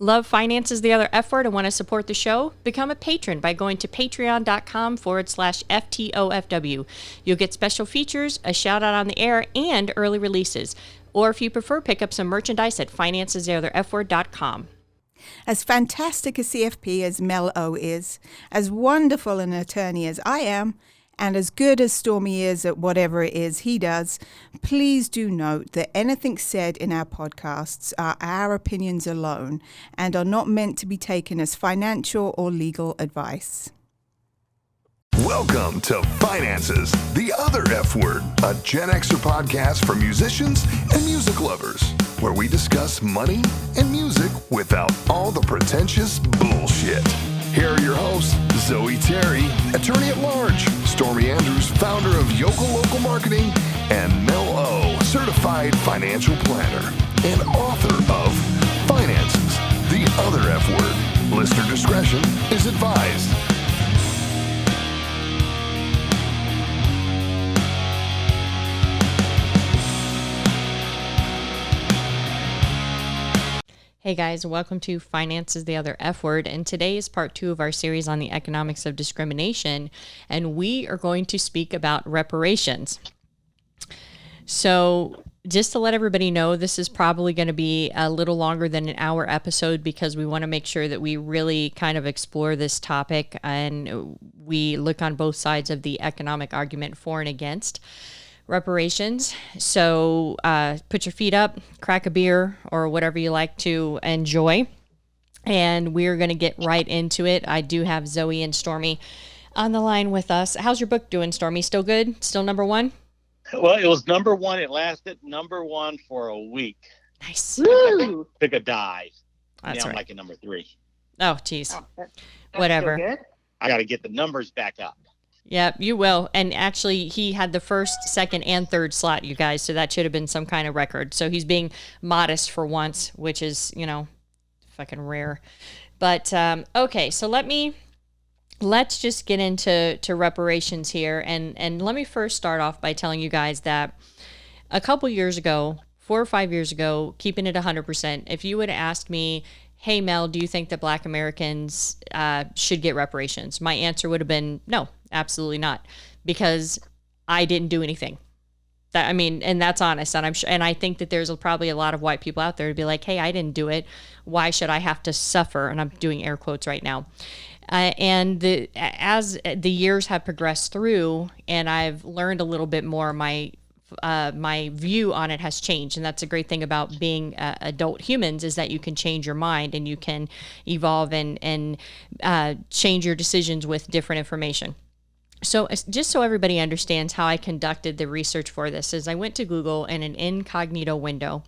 Love finances, the other F word, and want to support the show? Become a patron by going to patreon.com/FTOFW. You'll get special features, a shout out on the air, and early releases. Or if you prefer, pick up some merchandise at financestheotherfword.com. As fantastic a CFP as Mel O is, as wonderful an attorney as I am, and as good as Stormy is at whatever it is he does, please do note that anything said in our podcasts are our opinions alone and are not meant to be taken as financial or legal advice. Welcome to Finances, the Other F Word, a Gen Xer podcast for musicians and music lovers, where we discuss money and music without all the pretentious bullshit. Here are your hosts, Zoe Terry, attorney at large, Stormy Andrews, founder of Yokel Local Marketing, and Mel O, certified financial planner and author of Finances, the Other F Word. Listener discretion is advised. Hey guys, welcome to Finances, the Other F Word, and today is part 2 of our series on the economics of discrimination, and we are going to speak about reparations. So just to let everybody know, this is probably going to be a little longer than an hour episode because we want to make sure that we really kind of explore this topic and we look on both sides of the economic argument for and against reparations. So put your feet up, crack a beer, or whatever you like to enjoy. And we're going to get right into it. I do have Zoe and Stormy on the line with us. How's your book doing, Stormy? Still good? Still number one? Well, it was number one. It lasted number one for a week. Nice. Woo! Took a dive. That's now right. I'm like at number 3. Oh, geez. That's Whatever. still good. I got to get the numbers back up. Yeah, you will. And actually, he had the first, second, and third slot, you guys. So that should have been some kind of record. So he's being modest for once, which is, fucking rare. But, okay, so let's just get into reparations here. And let me first start off by telling you guys that a couple years ago, 4 or 5 years ago, keeping it 100%, if you would have asked me, hey, Mel, do you think that Black Americans should get reparations? My answer would have been no, absolutely not, because I didn't do anything. And that's honest. And and I think that there's probably a lot of white people out there to be like, hey, I didn't do it. Why should I have to suffer? And I'm doing air quotes right now. As the years have progressed through, and I've learned a little bit more, my view on it has changed. And that's a great thing about being adult humans, is that you can change your mind and you can evolve and change your decisions with different information. So just so everybody understands how I conducted the research for this, is I went to Google in an incognito window,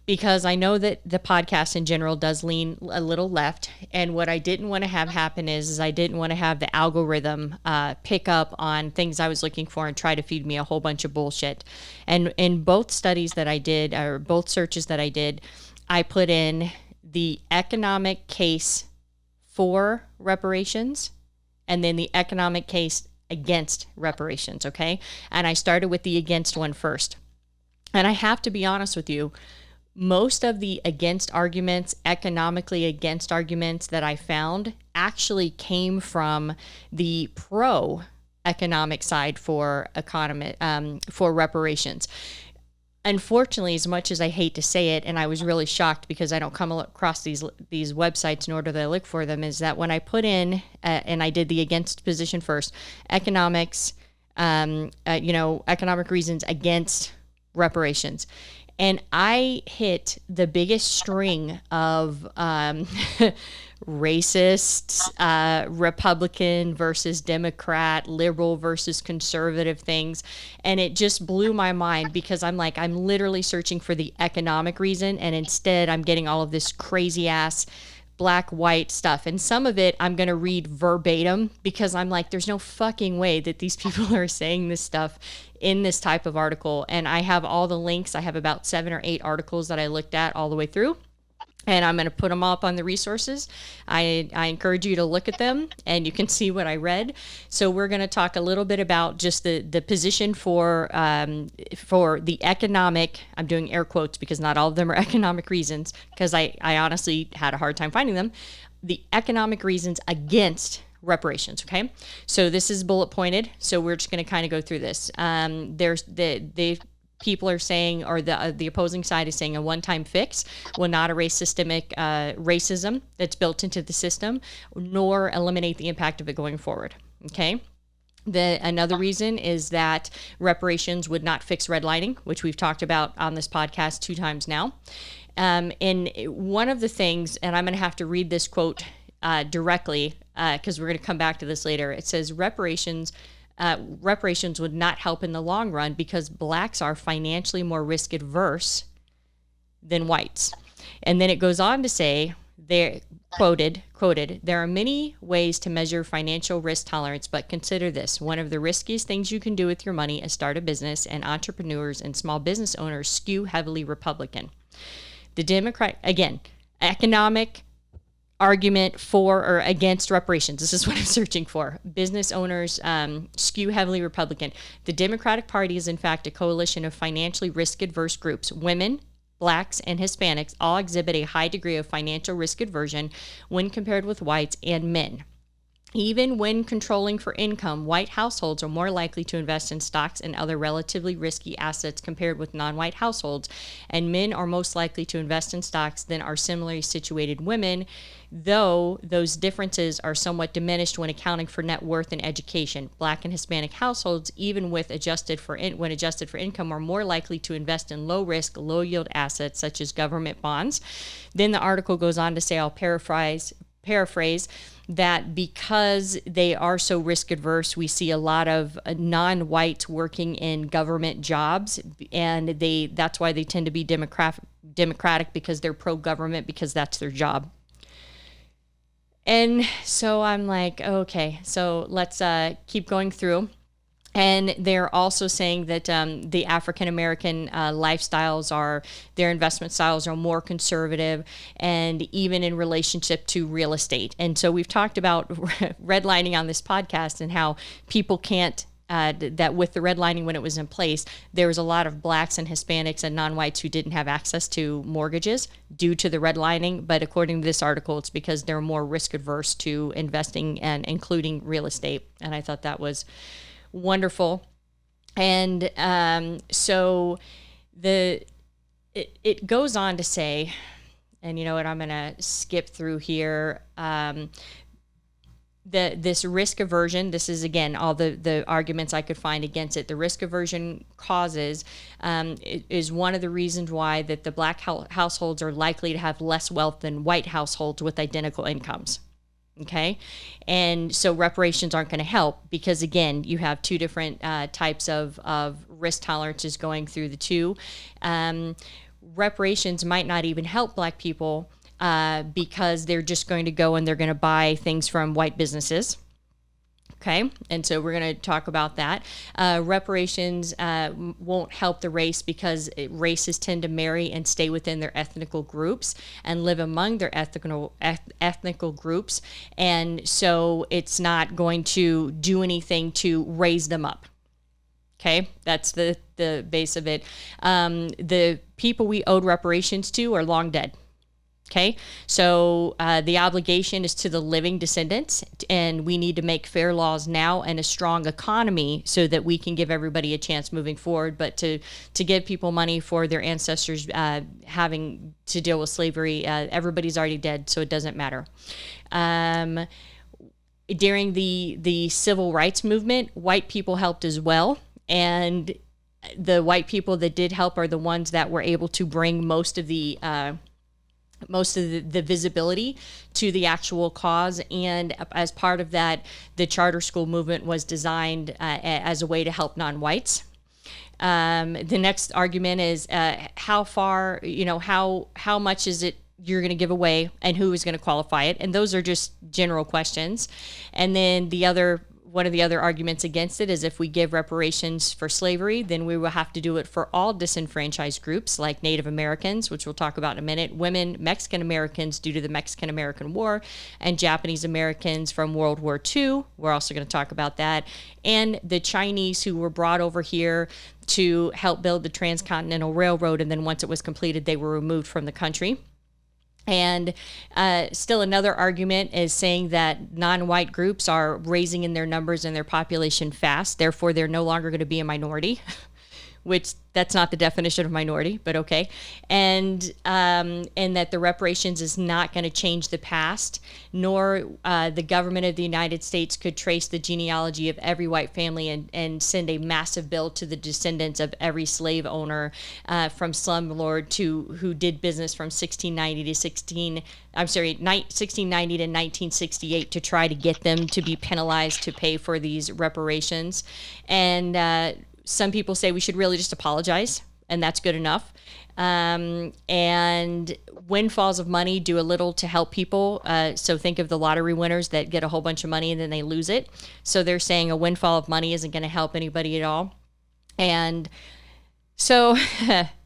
because I know that the podcast in general does lean a little left. And what I didn't want to have happen is I didn't want to have the algorithm pick up on things I was looking for and try to feed me a whole bunch of bullshit. And in both studies that I did, or both searches that I did, I put in the economic case for reparations and then the economic case against reparations, okay? And I started with the against one first. And I have to be honest with you, most of the against arguments, economically against arguments that I found actually came from the pro economic side for reparations. Unfortunately, as much as I hate to say it, and I was really shocked because I don't come across these websites in order that I look for them, is that when I put in, and I did the against position first, economics, economic reasons against reparations, and I hit the biggest string of racist, Republican versus Democrat, liberal versus conservative things. And it just blew my mind, because I'm literally searching for the economic reason. And instead I'm getting all of this crazy ass black, white stuff. And some of it I'm going to read verbatim, because I'm like, there's no fucking way that these people are saying this stuff in this type of article. And I have all the links. I have about 7 or 8 articles that I looked at all the way through. And I'm going to put them up on the resources. I encourage you to look at them, and you can see what I read. So we're going to talk a little bit about just the position for the economic, I'm doing air quotes because not all of them are economic reasons, because I honestly had a hard time finding them, the economic reasons against reparations. Okay. So this is bullet pointed. So we're just going to kind of go through this. People are saying, or the opposing side is saying, a one-time fix will not erase systemic racism that's built into the system, nor eliminate the impact of it going forward. Okay. Another reason is that reparations would not fix redlining, which we've talked about on this podcast 2 times now. And one of the things, and I'm going to have to read this quote directly because we're going to come back to this later. It says reparations would not help in the long run because blacks are financially more risk adverse than whites. And then it goes on to say, they're quoted, there are many ways to measure financial risk tolerance, but consider this. One of the riskiest things you can do with your money is start a business, and entrepreneurs and small business owners skew heavily Republican. The Democrat, again, economic argument for or against reparations. This is what I'm searching for. Business owners skew heavily Republican. The Democratic Party is, in fact, a coalition of financially risk-adverse groups. Women, blacks, and Hispanics all exhibit a high degree of financial risk aversion when compared with whites and men. Even when controlling for income, white households are more likely to invest in stocks and other relatively risky assets compared with non-white households, and men are most likely to invest in stocks than are similarly situated women, though those differences are somewhat diminished when accounting for net worth and education. Black and Hispanic households, even with when adjusted for income, are more likely to invest in low-risk, low-yield assets such as government bonds. Then the article goes on to say, I'll paraphrase, that because they are so risk adverse, we see a lot of non-whites working in government jobs, and that's why they tend to be democratic because they're pro-government, because that's their job. And so I'm like, okay, so let's keep going through. And they're also saying that the African-American their investment styles are more conservative, and even in relationship to real estate. And so we've talked about redlining on this podcast and how people can't, that with the redlining when it was in place, there was a lot of blacks and Hispanics and non-whites who didn't have access to mortgages due to the redlining. But according to this article, it's because they're more risk adverse to investing and including real estate. And I thought that was wonderful. And so it goes on to say, and you know what, I'm going to skip through here. This risk aversion, this is again all the arguments I could find against it. The risk aversion causes is one of the reasons why that the black households are likely to have less wealth than white households with identical incomes. Okay. And so reparations aren't going to help because, again, you have 2 different types of risk tolerances going through the 2. Reparations might not even help black people because they're just going to go and they're going to buy things from white businesses. Okay, and so we're going to talk about that. Reparations won't help the race because races tend to marry and stay within their ethnical groups and live among their ethnical groups, and so it's not going to do anything to raise them up. Okay, that's the base of it. The people we owed reparations to are long dead. Okay, so the obligation is to the living descendants, and we need to make fair laws now and a strong economy so that we can give everybody a chance moving forward. But to give people money for their ancestors having to deal with slavery, everybody's already dead, so it doesn't matter. During the civil rights movement, white people helped as well, and the white people that did help are the ones that were able to bring most of the visibility to the actual cause. And as part of that, the charter school movement was designed as a way to help non-whites. The next argument is how far, how much is it you're going to give away and who is going to qualify it? And those are just general questions. And then the other one of the other arguments against it is if we give reparations for slavery, then we will have to do it for all disenfranchised groups like Native Americans, which we'll talk about in a minute, women, Mexican Americans due to the Mexican-American War, and Japanese Americans from World War II. We're also going to talk about that. And the Chinese who were brought over here to help build the Transcontinental Railroad, and then once it was completed, they were removed from the country. And still another argument is saying that non-white groups are raising in their numbers and their population fast. Therefore, they're no longer going to be a minority, which that's not the definition of minority, but okay. And that the reparations is not going to change the past, nor the government of the United States could trace the genealogy of every white family and send a massive bill to the descendants of every slave owner from slumlord to who did business from 1690 to 1968 to try to get them to be penalized to pay for these reparations. And some people say we should really just apologize, and that's good enough. And windfalls of money do a little to help people. So think of the lottery winners that get a whole bunch of money and then they lose it. So they're saying a windfall of money isn't going to help anybody at all. And so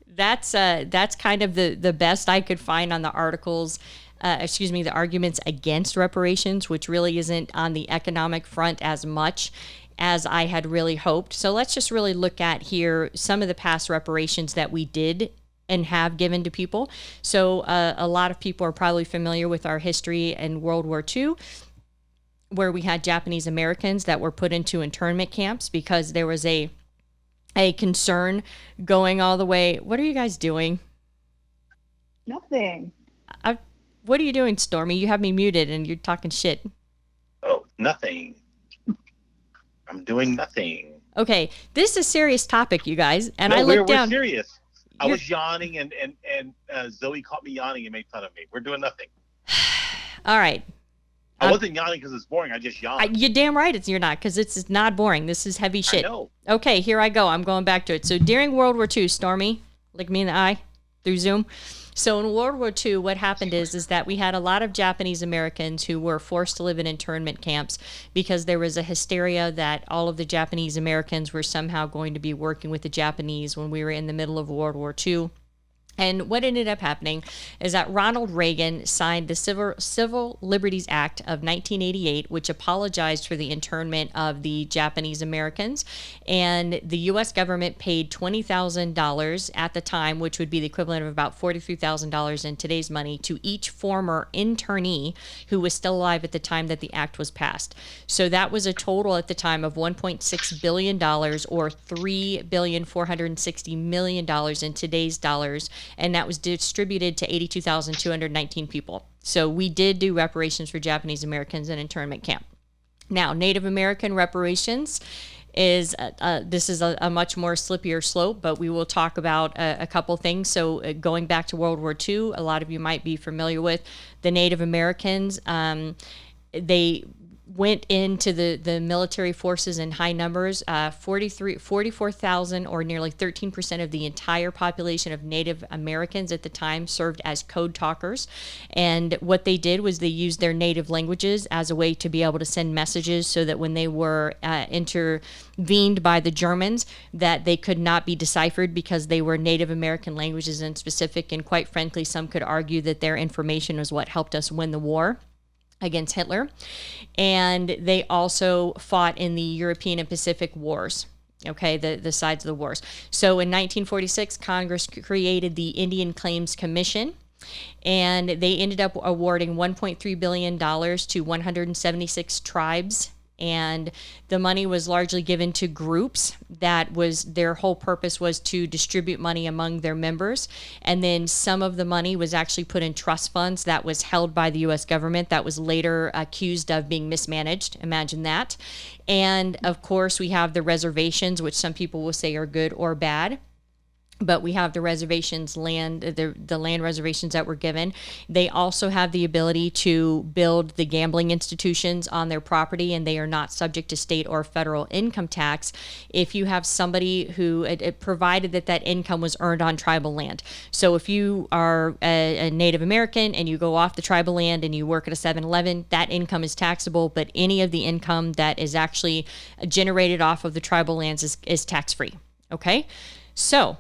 that's kind of the best I could find on the articles. The arguments against reparations, which really isn't on the economic front as much as I had really hoped. So let's just really look at here some of the past reparations that we did and have given to people. So a lot of people are probably familiar with our history in World War II, where we had Japanese Americans that were put into internment camps because there was a concern going all the way. What are you guys doing? Nothing. What are you doing, Stormy? You have me muted and you're talking shit. Oh, nothing. I'm doing nothing. Okay, this is a serious topic, you guys. And No, I looked down. We're serious. I was yawning, and Zoe caught me yawning and made fun of me. We're doing nothing. All right. I wasn't yawning because it's boring. I just yawned. You're damn right you're not, because it's not boring. This is heavy shit. I know. Okay, here I go. I'm going back to it. So during World War II, Stormy, look me in the eye through Zoom. So in World War II, what happened is that we had a lot of Japanese Americans who were forced to live in internment camps because there was a hysteria that all of the Japanese Americans were somehow going to be working with the Japanese when we were in the middle of World War II. And what ended up happening is that Ronald Reagan signed the Civil Liberties Act of 1988, which apologized for the internment of the Japanese Americans. And the U.S. government paid $20,000 at the time, which would be the equivalent of about $43,000 in today's money, to each former internee who was still alive at the time that the act was passed. So that was a total at the time of $1.6 billion or $3,460 million in today's dollars. And that was distributed to 82,219 people. So we did do reparations for Japanese Americans in internment camp. Now, Native American reparations is this is a much more slippier slope, but we will talk about a couple things. So going back to World War II, a lot of you might be familiar with the Native Americans. They went into the military forces in high numbers. 44,000 or nearly 13% of the entire population of Native Americans at the time served as code talkers. And what they did was they used their native languages as a way to be able to send messages so that when they were intervened by the Germans, that they could not be deciphered because they were Native American languages in specific. And quite frankly, some could argue that their information was what helped us win the war against Hitler. And they also fought in the European and Pacific Wars, okay, the sides of the wars. So in 1946, Congress created the Indian Claims Commission, and they ended up awarding $1.3 billion to 176 tribes. And the money was largely given to groups that was their whole purpose was to distribute money among their members. And then some of the money was actually put in trust funds that was held by the U.S. government that was later accused of being mismanaged. Imagine that. And of course, we have the reservations, which some people will say are good or bad. but we have the reservations land, the land reservations that were given. They also have the ability to build the gambling institutions on their property, and they are not subject to state or federal income tax if you have somebody who, it provided that that income was earned on tribal land. So if you are a Native American and you go off the tribal land and you work at a 7-Eleven, that income is taxable, but any of the income that is actually generated off of the tribal lands is tax-free. Okay? So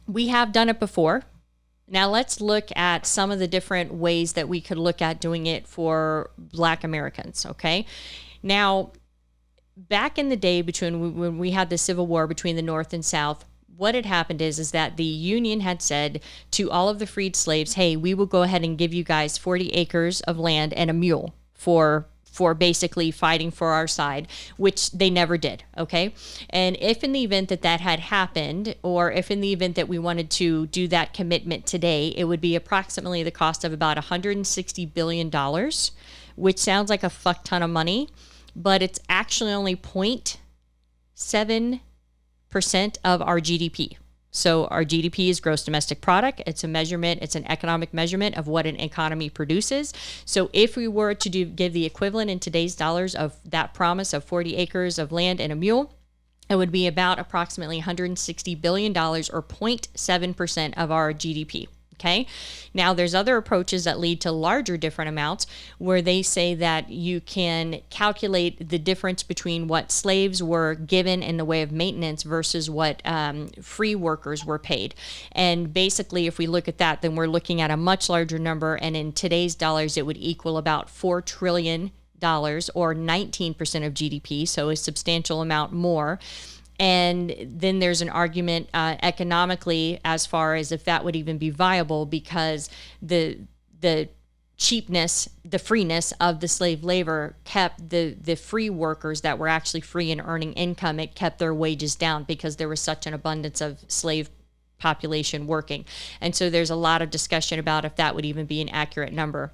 we have done it before. Now let's look at some of the different ways that we could look at doing it for Black Americans, okay? Now, back in the day when we had the Civil War between the North and South, what had happened is that the Union had said to all of the freed slaves, hey, we will go ahead and give you guys 40 acres of land and a mule for basically fighting for our side, which they never did, okay? And if in the event that had happened, or if in the event that we wanted to do that commitment today, it would be approximately the cost of about $160 billion, which sounds like a fuck ton of money, but it's actually only 0.7% of our GDP. So our GDP is gross domestic product. It's a measurement. It's an economic measurement of what an economy produces. So if we were to give the equivalent in today's dollars of that promise of 40 acres of land and a mule, it would be about approximately $160 billion or 0.7% of our GDP. Okay. Now there's other approaches that lead to larger different amounts where they say that you can calculate the difference between what slaves were given in the way of maintenance versus what free workers were paid. And basically, if we look at that, then we're looking at a much larger number. And in today's dollars, it would equal about $4 trillion or 19% of GDP. So a substantial amount more. And then there's an argument economically as far as if that would even be viable, because the cheapness, the freeness of the slave labor kept the free workers that were actually free and earning income, it kept their wages down because there was such an abundance of slave population working. And so there's a lot of discussion about if that would even be an accurate number.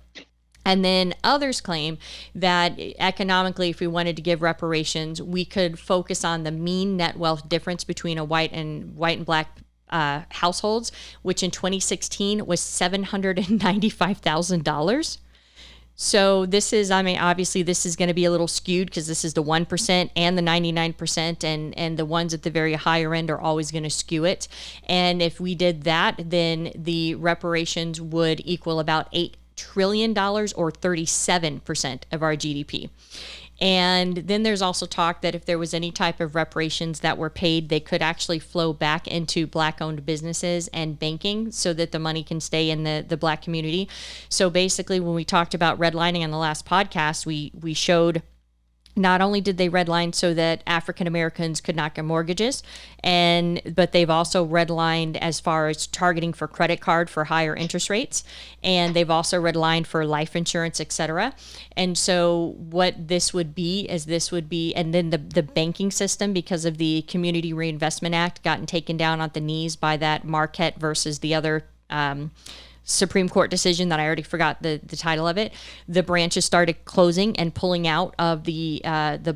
And then others claim that economically, if we wanted to give reparations, we could focus on the mean net wealth difference between a white and black households, which in 2016 was $795,000. So this is, obviously this is going to be a little skewed because this is the 1% and the 99%, and the ones at the very higher end are always going to skew it. And if we did that, then the reparations would equal about $8 trillion or 37% of our GDP. And then there's also talk that if there was any type of reparations that were paid, they could actually flow back into Black-owned businesses and banking so that the money can stay in the Black community. So basically, when we talked about redlining on the last podcast, we showed not only did they redline so that African Americans could not get mortgages, but they've also redlined as far as targeting for credit card for higher interest rates, and they've also redlined for life insurance, etc. And so what this would be and then the banking system, because of the Community Reinvestment Act, gotten taken down on the knees by that Marquette versus the other Supreme Court decision that I already forgot the title of it. The branches started closing and pulling out of the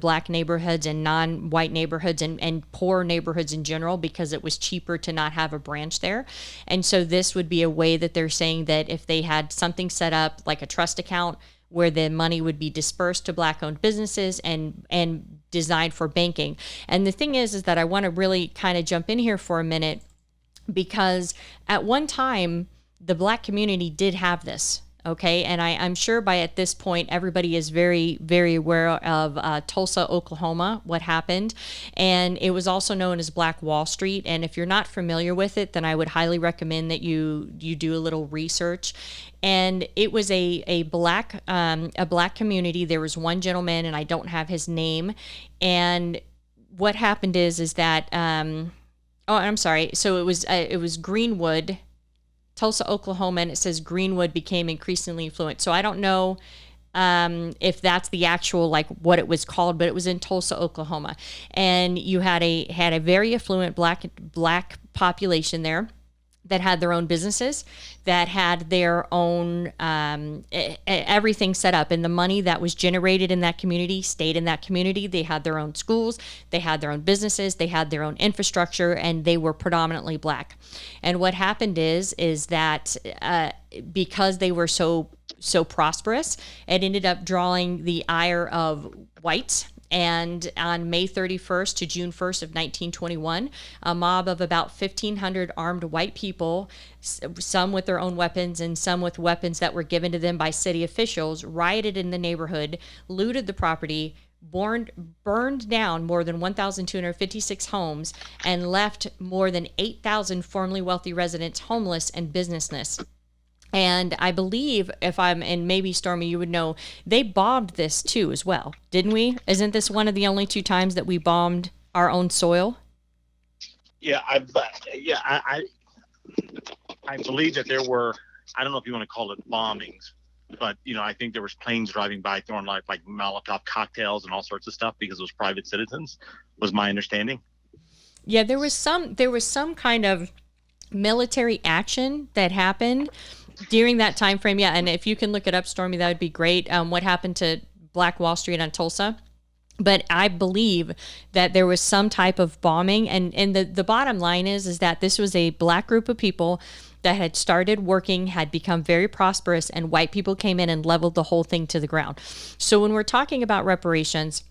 Black neighborhoods and non-white neighborhoods and poor neighborhoods in general, because it was cheaper to not have a branch there. And so this would be a way that they're saying that if they had something set up like a trust account where the money would be dispersed to Black-owned businesses and designed for banking. And the thing is that I want to really kind of jump in here for a minute, because at one time, the Black community did have this, okay? And I'm sure by at this point, everybody is very, very aware of Tulsa, Oklahoma, what happened. And it was also known as Black Wall Street. And if you're not familiar with it, then I would highly recommend that you do a little research. And it was a black community. There was one gentleman, and I don't have his name. And what happened is that, I'm sorry. So it was Greenwood, Tulsa, Oklahoma, and it says Greenwood became increasingly affluent. So I don't know if that's the actual, like, what it was called, but it was in Tulsa, Oklahoma. And you had a very affluent black population there. that had their own businesses, that had their own everything set up, and the money that was generated in that community stayed in that community. They had their own schools, they had their own businesses, they had their own infrastructure, and they were predominantly black. And what happened is that because they were so prosperous, it ended up drawing the ire of whites. And on May 31st to June 1st of 1921, a mob of about 1,500 armed white people, some with their own weapons and some with weapons that were given to them by city officials, rioted in the neighborhood, looted the property, burned down more than 1,256 homes, and left more than 8,000 formerly wealthy residents homeless and businessless. And I believe, and maybe Stormy, you would know, they bombed this too as well, didn't we? Isn't this one of the only 2 times that we bombed our own soil? Yeah, I believe that there were, I don't know if you want to call it bombings, but I think there was planes driving by throwing like Molotov cocktails and all sorts of stuff because it was private citizens, was my understanding. Yeah, there was some kind of military action that happened during that time frame. Yeah, and if you can look it up, Stormy, that would be great. What happened to Black Wall Street on Tulsa? But I believe that there was some type of bombing, and the bottom line is that this was a black group of people that had started working, had become very prosperous, and white people came in and leveled the whole thing to the ground. So when we're talking about reparations,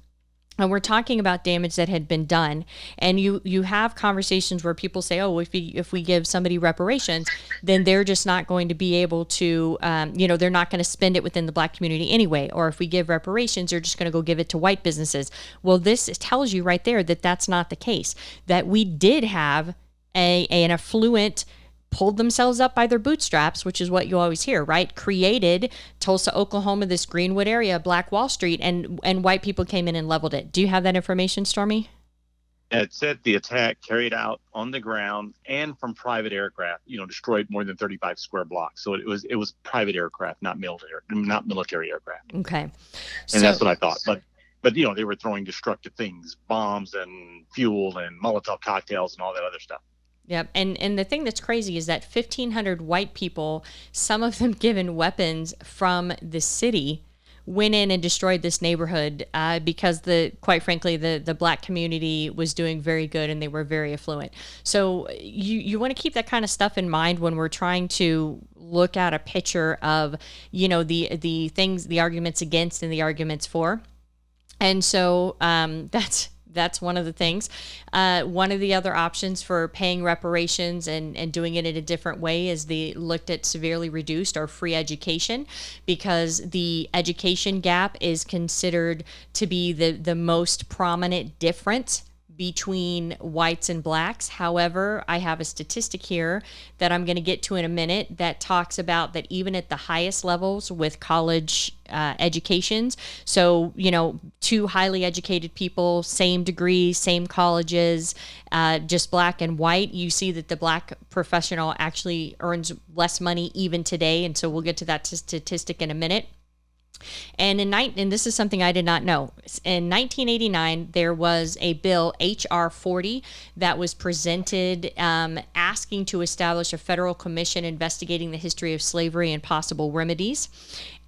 and we're talking about damage that had been done, and you have conversations where people say, oh, if we give somebody reparations, then they're just not going to be able to, they're not going to spend it within the black community anyway. Or if we give reparations, they're just going to go give it to white businesses. Well, this tells you right there that that's not the case, that we did have an affluent, pulled themselves up by their bootstraps, which is what you always hear, right? Created Tulsa, Oklahoma, this Greenwood area, Black Wall Street, and white people came in and leveled it. Do you have that information, Stormy? It said the attack carried out on the ground and from private aircraft, destroyed more than 35 square blocks. So it was private aircraft, not military aircraft. Okay. And that's what I thought. But they were throwing destructive things, bombs and fuel and Molotov cocktails and all that other stuff. Yep. And the thing that's crazy is that 1,500 white people, some of them given weapons from the city, went in and destroyed this neighborhood because quite frankly, the black community was doing very good and they were very affluent. So you want to keep that kind of stuff in mind when we're trying to look at a picture of, the things, the arguments against and the arguments for. And so that's one of the things. One of the other options for paying reparations and doing it in a different way is they looked at severely reduced or free education, because the education gap is considered to be the most prominent difference between whites and blacks. However, I have a statistic here that I'm going to get to in a minute that talks about that even at the highest levels with college educations, so, 2 highly educated people, same degree, same colleges, just black and white, you see that the black professional actually earns less money even today. And so we'll get to that statistic in a minute. And and this is something I did not know. In 1989, there was a bill, H.R. 40, that was presented asking to establish a federal commission investigating the history of slavery and possible remedies.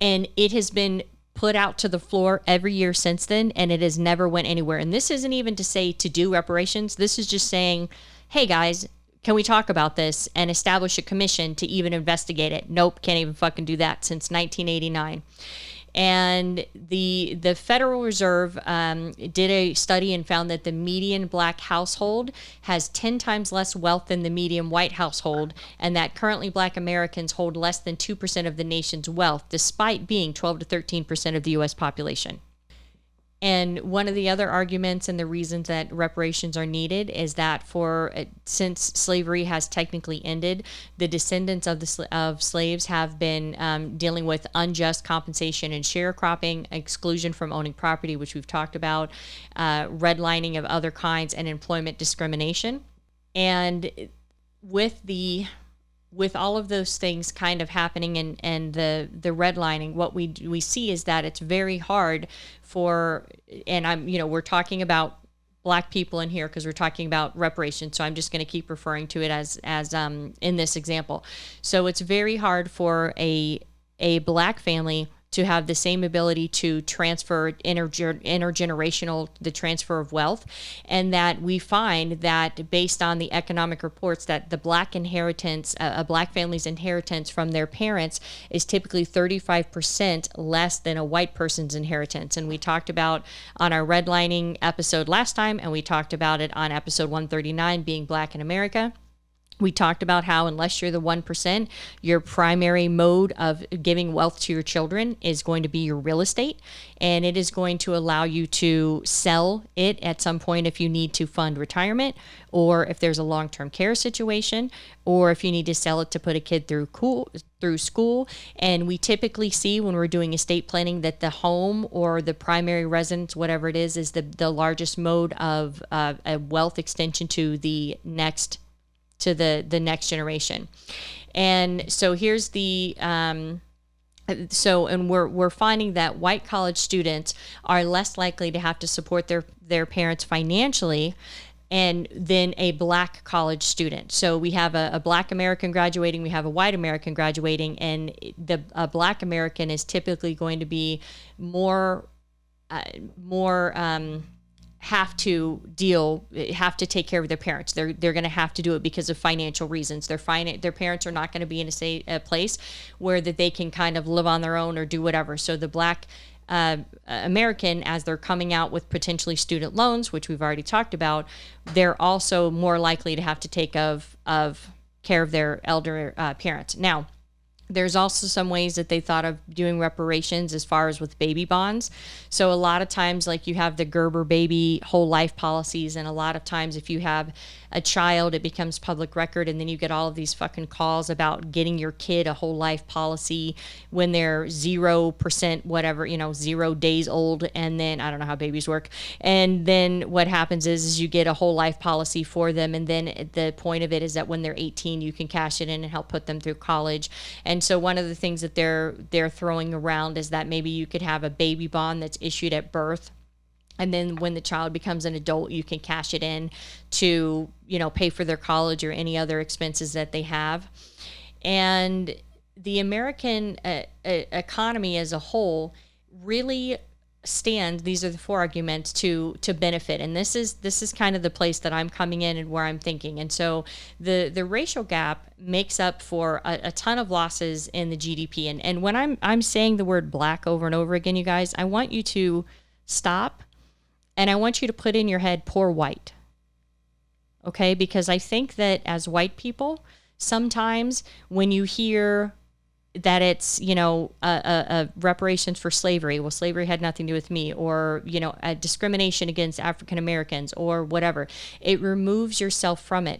And it has been put out to the floor every year since then, and it has never went anywhere. And this isn't even to say to do reparations. This is just saying, hey, guys, can we talk about this and establish a commission to even investigate it? Nope, can't even fucking do that since 1989. And the Federal Reserve did a study and found that the median black household has 10 times less wealth than the median white household, and that currently black Americans hold less than 2% of the nation's wealth, despite being 12 to 13% of the U.S. population. And one of the other arguments and the reasons that reparations are needed is that since slavery has technically ended, the descendants of slaves have been dealing with unjust compensation and sharecropping, exclusion from owning property, which we've talked about, redlining of other kinds, and employment discrimination. And with all of those things kind of happening and the redlining, what we see is that it's very hard we're talking about Black people in here because we're talking about reparations. So I'm just going to keep referring to it as in this example. So it's very hard for a Black family to have the same ability to transfer intergenerational, the transfer of wealth. And that we find that based on the economic reports that the Black inheritance, a Black family's inheritance from their parents is typically 35% less than a white person's inheritance. And we talked about on our redlining episode last time, and we talked about it on episode 139, being Black in America. We talked about how unless you're the 1%, your primary mode of giving wealth to your children is going to be your real estate. And it is going to allow you to sell it at some point if you need to fund retirement, or if there's a long-term care situation, or if you need to sell it to put a kid through school. And we typically see when we're doing estate planning that the home or the primary residence, whatever it is the largest mode of a wealth extension to the next generation. And so here's the and we're finding that white college students are less likely to have to support their parents financially and than a Black college student. So we have a Black American graduating, we have a white American graduating, and a Black American is typically going to be more have to take care of their parents. They're going to have to do it because of financial reasons. Their parents are not going to be in a place where that they can kind of live on their own or do whatever. So the Black American, as they're coming out with potentially student loans, which we've already talked about, they're also more likely to have to take care of their elder parents. Now, there's also some ways that they thought of doing reparations as far as with baby bonds. So a lot of times, like you have the Gerber baby whole life policies, and a lot of times if you have a child, it becomes public record, and then you get all of these fucking calls about getting your kid a whole life policy when they're 0% whatever, 0 days old, and then I don't know how babies work. And then what happens is you get a whole life policy for them, and then the point of it is that when they're 18, you can cash it in and help put them through college. And so one of the things that they're throwing around is that maybe you could have a baby bond that's issued at birth, and then when the child becomes an adult, you can cash it in to, pay for their college or any other expenses that they have. And the American economy as a whole really stands, these are the 4 arguments to benefit. And this is kind of the place that I'm coming in and where I'm thinking. And so the racial gap makes up for a ton of losses in the GDP. And when I'm saying the word Black over and over again, you guys, I want you to stop. And I want you to put in your head, poor white. Okay? Because I think that as white people, sometimes when you hear that it's, a reparations for slavery, well, slavery had nothing to do with me, or, a discrimination against African Americans or whatever, it removes yourself from it.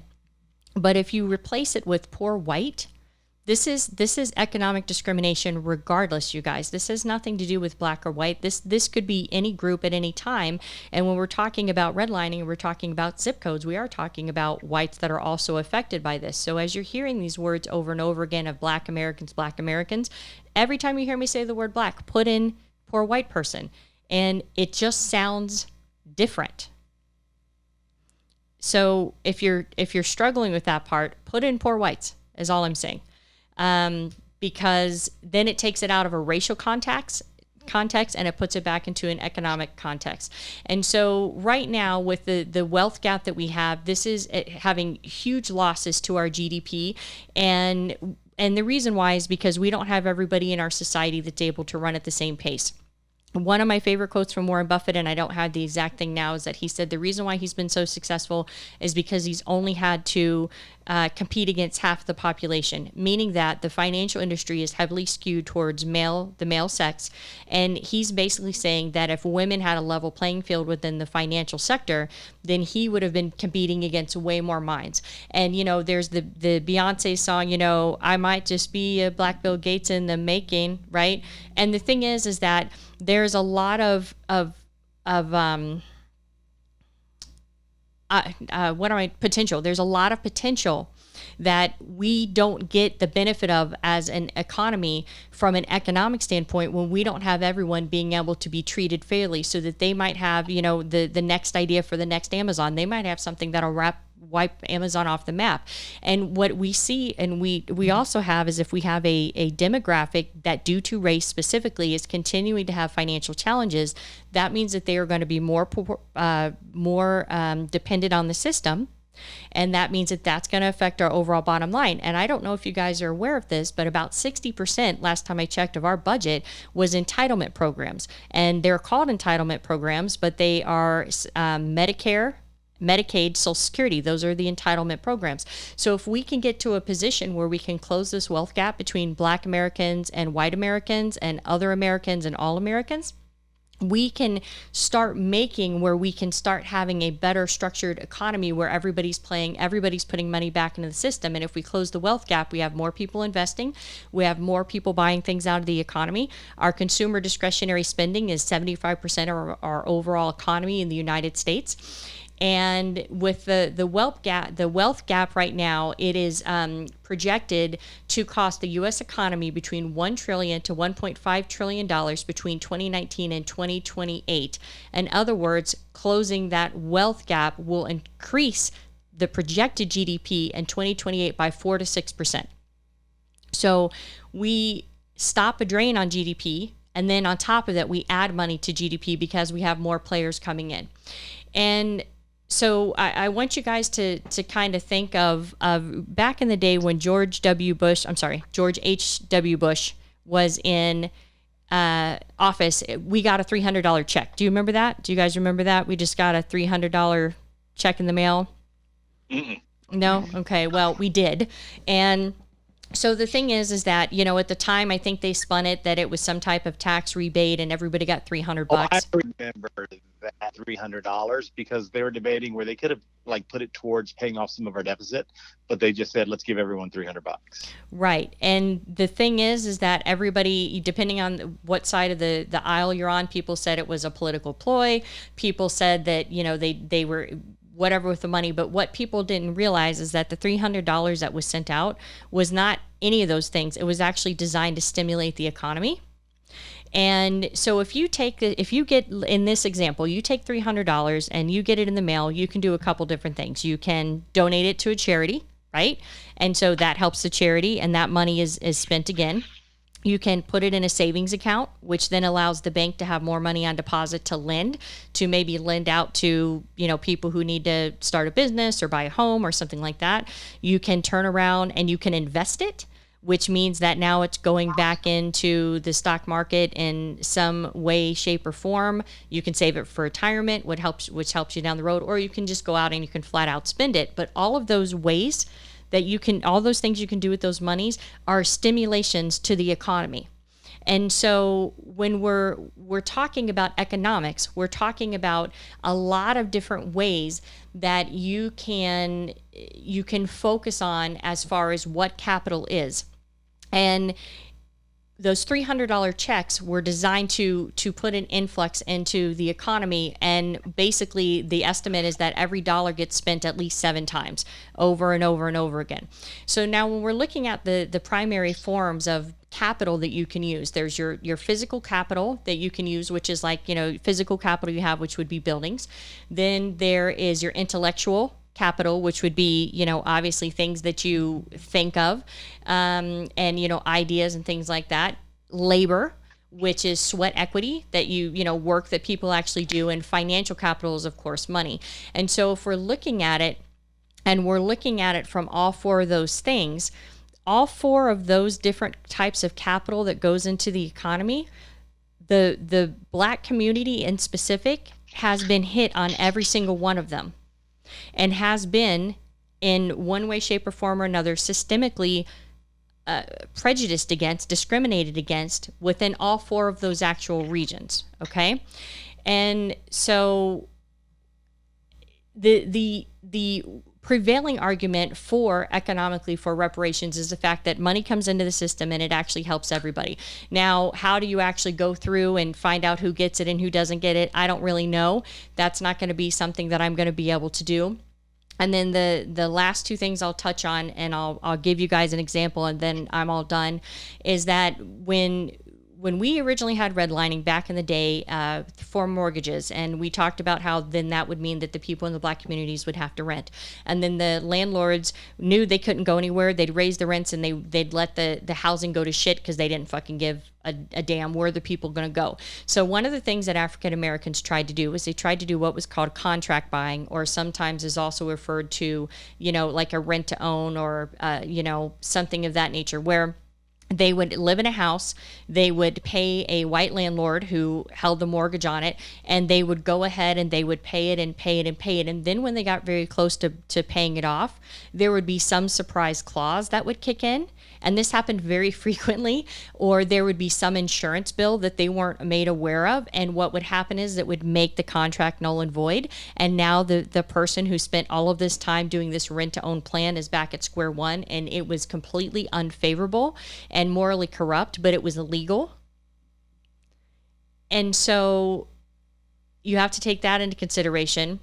But if you replace it with poor white, this is economic discrimination regardless, you guys. This has nothing to do with Black or white. This could be any group at any time. And when we're talking about redlining, we're talking about zip codes, we are talking about whites that are also affected by this. So as you're hearing these words over and over again of Black Americans, every time you hear me say the word Black, put in poor white person. And it just sounds different. So if you're struggling with that part, put in poor whites, is all I'm saying. Because then it takes it out of a racial context and it puts it back into an economic context. And so right now with the wealth gap that we have, this is having huge losses to our GDP. And the reason why is because we don't have everybody in our society that's able to run at the same pace. One of my favorite quotes from Warren Buffett, and I don't have the exact thing now, is that he said the reason why he's been so successful is because he's only had to compete against half the population, meaning that the financial industry is heavily skewed towards the male sex. And he's basically saying that if women had a level playing field within the financial sector, then he would have been competing against way more minds. And, there's the Beyonce song, I might just be a Black Bill Gates in the making, right? And the thing is that there's a lot of potential. There's a lot of potential that we don't get the benefit of as an economy from an economic standpoint when we don't have everyone being able to be treated fairly, so that they might have, the next idea for the next Amazon. They might have something that'll wipe Amazon off the map. And what we see, and we also have, is if we have a demographic that, due to race specifically, is continuing to have financial challenges, that means that they are going to be more dependent on the system. And that means that that's going to affect our overall bottom line. And I don't know if you guys are aware of this, but about 60%, last time I checked, of our budget was entitlement programs. And they're called entitlement programs, but they are Medicare, Medicaid, Social Security. Those are the entitlement programs. So if we can get to a position where we can close this wealth gap between Black Americans and white Americans and other Americans and all Americans, we can start making where we can start having a better structured economy where everybody's putting money back into the system. And if we close the wealth gap, we have more people investing, we have more people buying things out of the economy. Our consumer discretionary spending is 75% of our overall economy in the United States. And with the wealth gap right now, it is projected to cost the U.S. economy between $1 trillion to $1.5 trillion between 2019 and 2028. In other words, closing that wealth gap will increase the projected GDP in 2028 by 4 to 6%. So we stop a drain on GDP, and then on top of that, we add money to GDP because we have more players coming in. And so I want you guys to kind of think of back in the day when George H.W. Bush was in office, we got a $300 check. Do you remember that? Do you guys remember that? We just got a $300 check in the mail? Mm-mm. No? Okay, well, we did. And so the thing is that, at the time, I think they spun it that it was some type of tax rebate and everybody got $300. Oh, I remember that $300 because they were debating where they could have put it towards paying off some of our deficit, but they just said, let's give everyone $300. Right. And the thing is that everybody, depending on what side of the aisle you're on, people said it was a political ploy. People said that, they were whatever with the money. But what people didn't realize is that the $300 that was sent out was not any of those things. It was actually designed to stimulate the economy. And so if you get, in this example, you take $300 and you get it in the mail, you can do a couple different things. You can donate it to a charity, right? And so that helps the charity, and that money is spent again. You can put it in a savings account, which then allows the bank to have more money on deposit to maybe lend out to, people who need to start a business or buy a home or something like that. You can turn around and you can invest it, which means that now it's going back into the stock market in some way, shape, or form. You can save it for retirement, which helps you down the road, or you can just go out and you can flat out spend it. But all of those ways all those things you can do with those monies are stimulations to the economy. And so when we're talking about economics, we're talking about a lot of different ways that you can focus on as far as what capital is. And those $300 checks were designed to put an influx into the economy. And basically the estimate is that every dollar gets spent at least 7 times over and over and over again. So now when we're looking at the primary forms of capital that you can use, there's your physical capital that you can use, which is physical capital you have, which would be buildings. Then there is your intellectual capital, which would be, obviously things that you think of, and, ideas and things like that. Labor, which is sweat equity that work that people actually do. And financial capital is, of course, money. And so if we're looking at it, and we're looking at it from all 4 of those things, all 4 of those different types of capital that goes into the economy, the Black community in specific has been hit on every single one of them, and has been, in one way, shape, or form or another, systemically prejudiced against, discriminated against within all 4 of those actual regions. Okay. And so the prevailing argument economically for reparations is the fact that money comes into the system and it actually helps everybody. Now, how do you actually go through and find out who gets it and who doesn't get it? I don't really know. That's not going to be something that I'm going to be able to do. And then the last two things I'll touch on, and I'll give you guys an example, and then I'm all done, is that when we originally had redlining back in the day for mortgages, and we talked about how then that would mean that the people in the Black communities would have to rent. And then the landlords knew they couldn't go anywhere. They'd raise the rents and they'd let the housing go to shit because they didn't fucking give a damn where the people going to go. So one of the things that African Americans tried to do was they tried to do what was called contract buying, or sometimes is also referred to, like a rent to own, or, something of that nature, where they would live in a house, they would pay a white landlord who held the mortgage on it, and they would go ahead and they would pay it and pay it and pay it. And then when they got very close to paying it off, there would be some surprise clause that would kick in. And this happened very frequently, or there would be some insurance bill that they weren't made aware of. And what would happen is it would make the contract null and void. And now the person who spent all of this time doing this rent to own plan is back at square one, and it was completely unfavorable and morally corrupt, but it was illegal. And so you have to take that into consideration.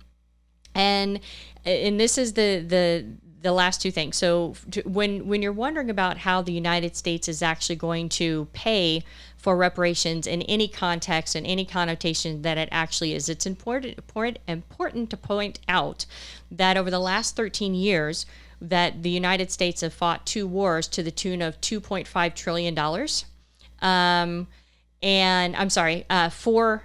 And this is the last two things. So when you're wondering about how the United States is actually going to pay for reparations in any context and any connotation that it actually is, it's important to point out that over the last 13 years, that the United States have fought 2 wars to the tune of $2.5 trillion. And I'm sorry, 4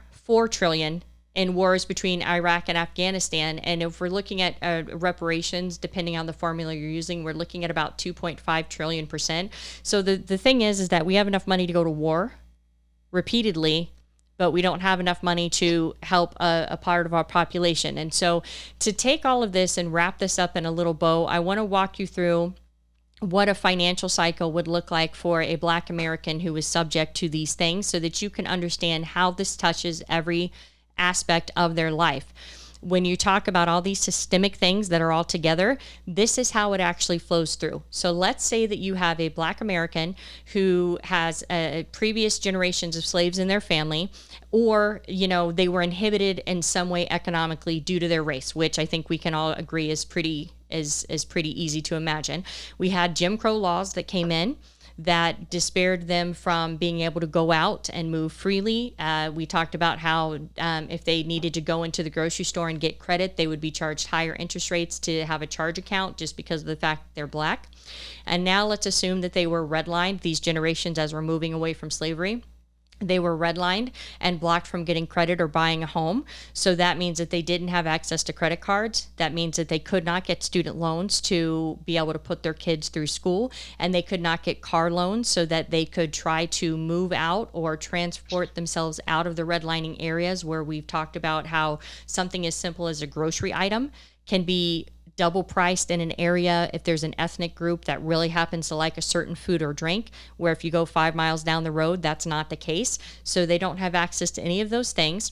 trillion in wars between Iraq and Afghanistan. And if we're looking at reparations, depending on the formula you're using, we're looking at about 2.5 trillion %. So the thing is that we have enough money to go to war repeatedly, but we don't have enough money to help a part of our population. And so to take all of this and wrap this up in a little bow, I want to walk you through what a financial cycle would look like for a Black American who is subject to these things, so that you can understand how this touches every aspect of their life. When you talk about all these systemic things that are all together, this is how it actually flows through. So let's say that you have a Black American who has previous generations of slaves in their family, or they were inhibited in some way economically due to their race, which I think we can all agree is pretty easy to imagine. We had Jim Crow laws that came in that despaired them from being able to go out and move freely. We talked about how if they needed to go into the grocery store and get credit, they would be charged higher interest rates to have a charge account just because of the fact that they're Black. And now let's assume that they were redlined, these generations as we're moving away from slavery. They were redlined and blocked from getting credit or buying a home. So that means that they didn't have access to credit cards. That means that they could not get student loans to be able to put their kids through school, and they could not get car loans so that they could try to move out or transport themselves out of the redlining areas, where we've talked about how something as simple as a grocery item can be double priced in an area if there's an ethnic group that really happens to like a certain food or drink, where if you go 5 miles down the road, that's not the case. So they don't have access to any of those things.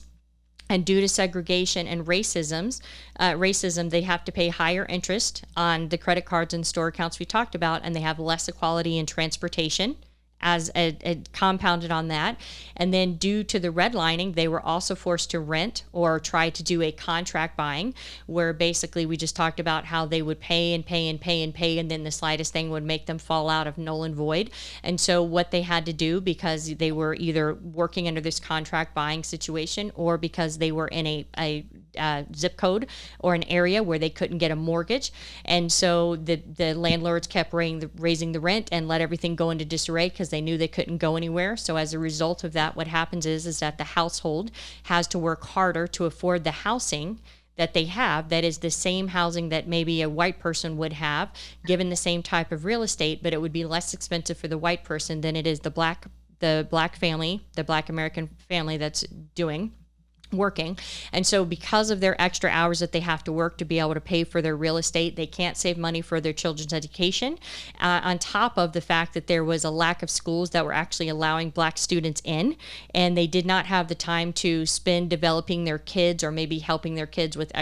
And due to segregation and racism, they have to pay higher interest on the credit cards and store accounts we talked about, and they have less equality in transportation as a compounded on that. And then due to the redlining, they were also forced to rent or try to do a contract buying, where basically we just talked about how they would pay and pay and pay and pay, and then the slightest thing would make them fall out of null and void. And so what they had to do, because they were either working under this contract buying situation, or because they were in a zip code or an area where they couldn't get a mortgage, and so the landlords kept raising the rent and let everything go into disarray because they knew they couldn't go anywhere. So as a result of that, what happens is that the household has to work harder to afford the housing that they have, that is the same housing that maybe a white person would have given the same type of real estate, but it would be less expensive for the white person than it is the black family, the Black American family that's working. And so because of their extra hours that they have to work to be able to pay for their real estate, they can't save money for their children's education, on top of the fact that there was a lack of schools that were actually allowing Black students in, and they did not have the time to spend developing their kids or maybe helping their kids with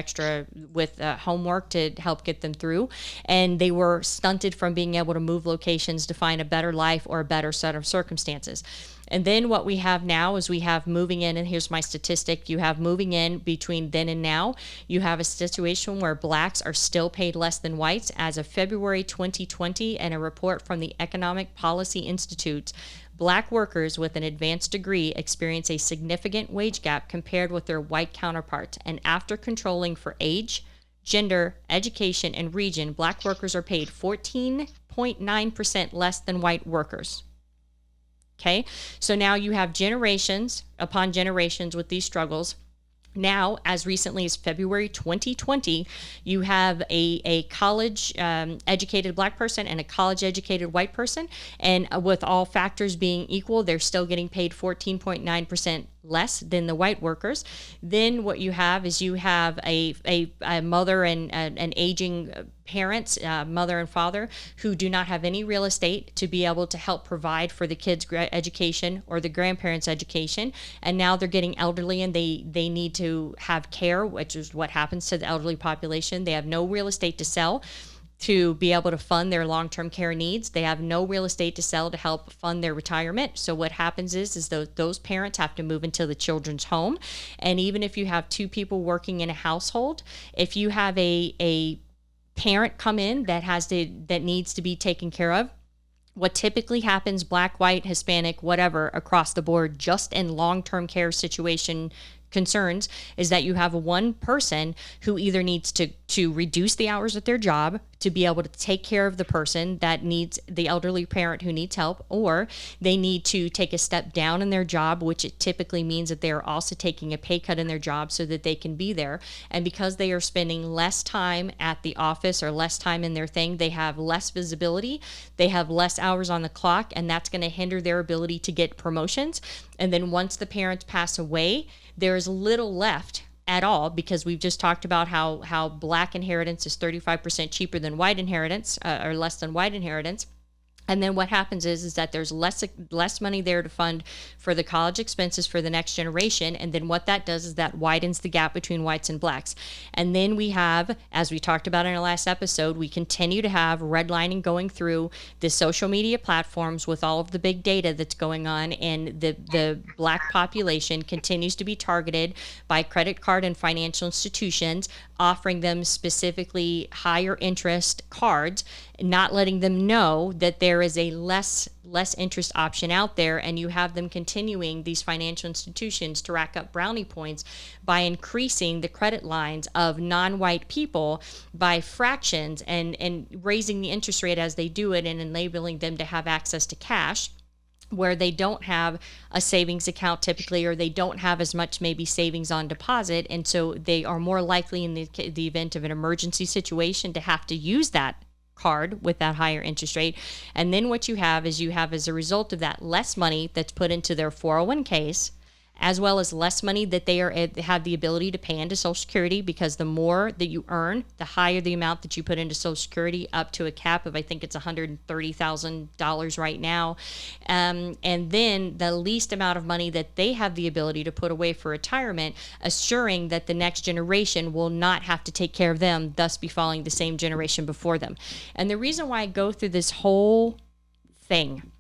homework to help get them through. And they were stunted from being able to move locations to find a better life or a better set of circumstances. And then what we have now is we have moving in, and here's my statistic. You have moving in between then and now, you have a situation where blacks are still paid less than whites. As of February 2020, and a report from the Economic Policy Institute, Black workers with an advanced degree experience a significant wage gap compared with their white counterparts. And after controlling for age, gender, education, and region, Black workers are paid 14.9% less than white workers. Okay, so now you have generations upon generations with these struggles. Now, as recently as February 2020, you have a college educated Black person and a college educated white person. And with all factors being equal, they're still getting paid 14.9% less than the white workers. Then what you have is you have a mother and an aging parents, mother and father, who do not have any real estate to be able to help provide for the kids' education or the grandparents' education. And now they're getting elderly and they need to have care, which is what happens to the elderly population. They have no real estate to sell to be able to fund their long-term care needs. They have no real estate to sell to help fund their retirement. So what happens is those parents have to move into the children's home. And even if you have two people working in a household, if you have a parent come in that needs to be taken care of, what typically happens, Black, white, Hispanic, whatever, across the board, just in long-term care situation concerns, is that you have one person who either needs to reduce the hours at their job to be able to take care of the person that needs, the elderly parent who needs help, or they need to take a step down in their job, which it typically means that they are also taking a pay cut in their job so that they can be there. And because they are spending less time at the office or less time in their thing, they have less visibility, they have less hours on the clock, and that's going to hinder their ability to get promotions. And then once the parents pass away, there's little left at all, because we've just talked about how Black inheritance is 35% cheaper than white inheritance, or less than white inheritance. And then what happens is that there's less money there to fund for the college expenses for the next generation. And then what that does is that widens the gap between whites and Blacks. And then we have, as we talked about in our last episode, we continue to have redlining going through the social media platforms with all of the big data that's going on. And the Black population continues to be targeted by credit card and financial institutions, offering them specifically higher interest cards, not letting them know that there is a less interest option out there. And you have them continuing, these financial institutions, to rack up brownie points by increasing the credit lines of non-white people by fractions, and raising the interest rate as they do it, and enabling them to have access to cash where they don't have a savings account typically, or they don't have as much maybe savings on deposit. And so they are more likely in the event of an emergency situation to have to use that card with that higher interest rate. And then what you have is as a result of that, less money that's put into their 401ks, as well as less money that they have the ability to pay into Social Security, because the more that you earn, the higher the amount that you put into Social Security, up to a cap of, I think it's $130,000 right now. And then the least amount of money that they have the ability to put away for retirement, assuring that the next generation will not have to take care of them, thus befalling the same generation before them. And the reason why I go through this whole thing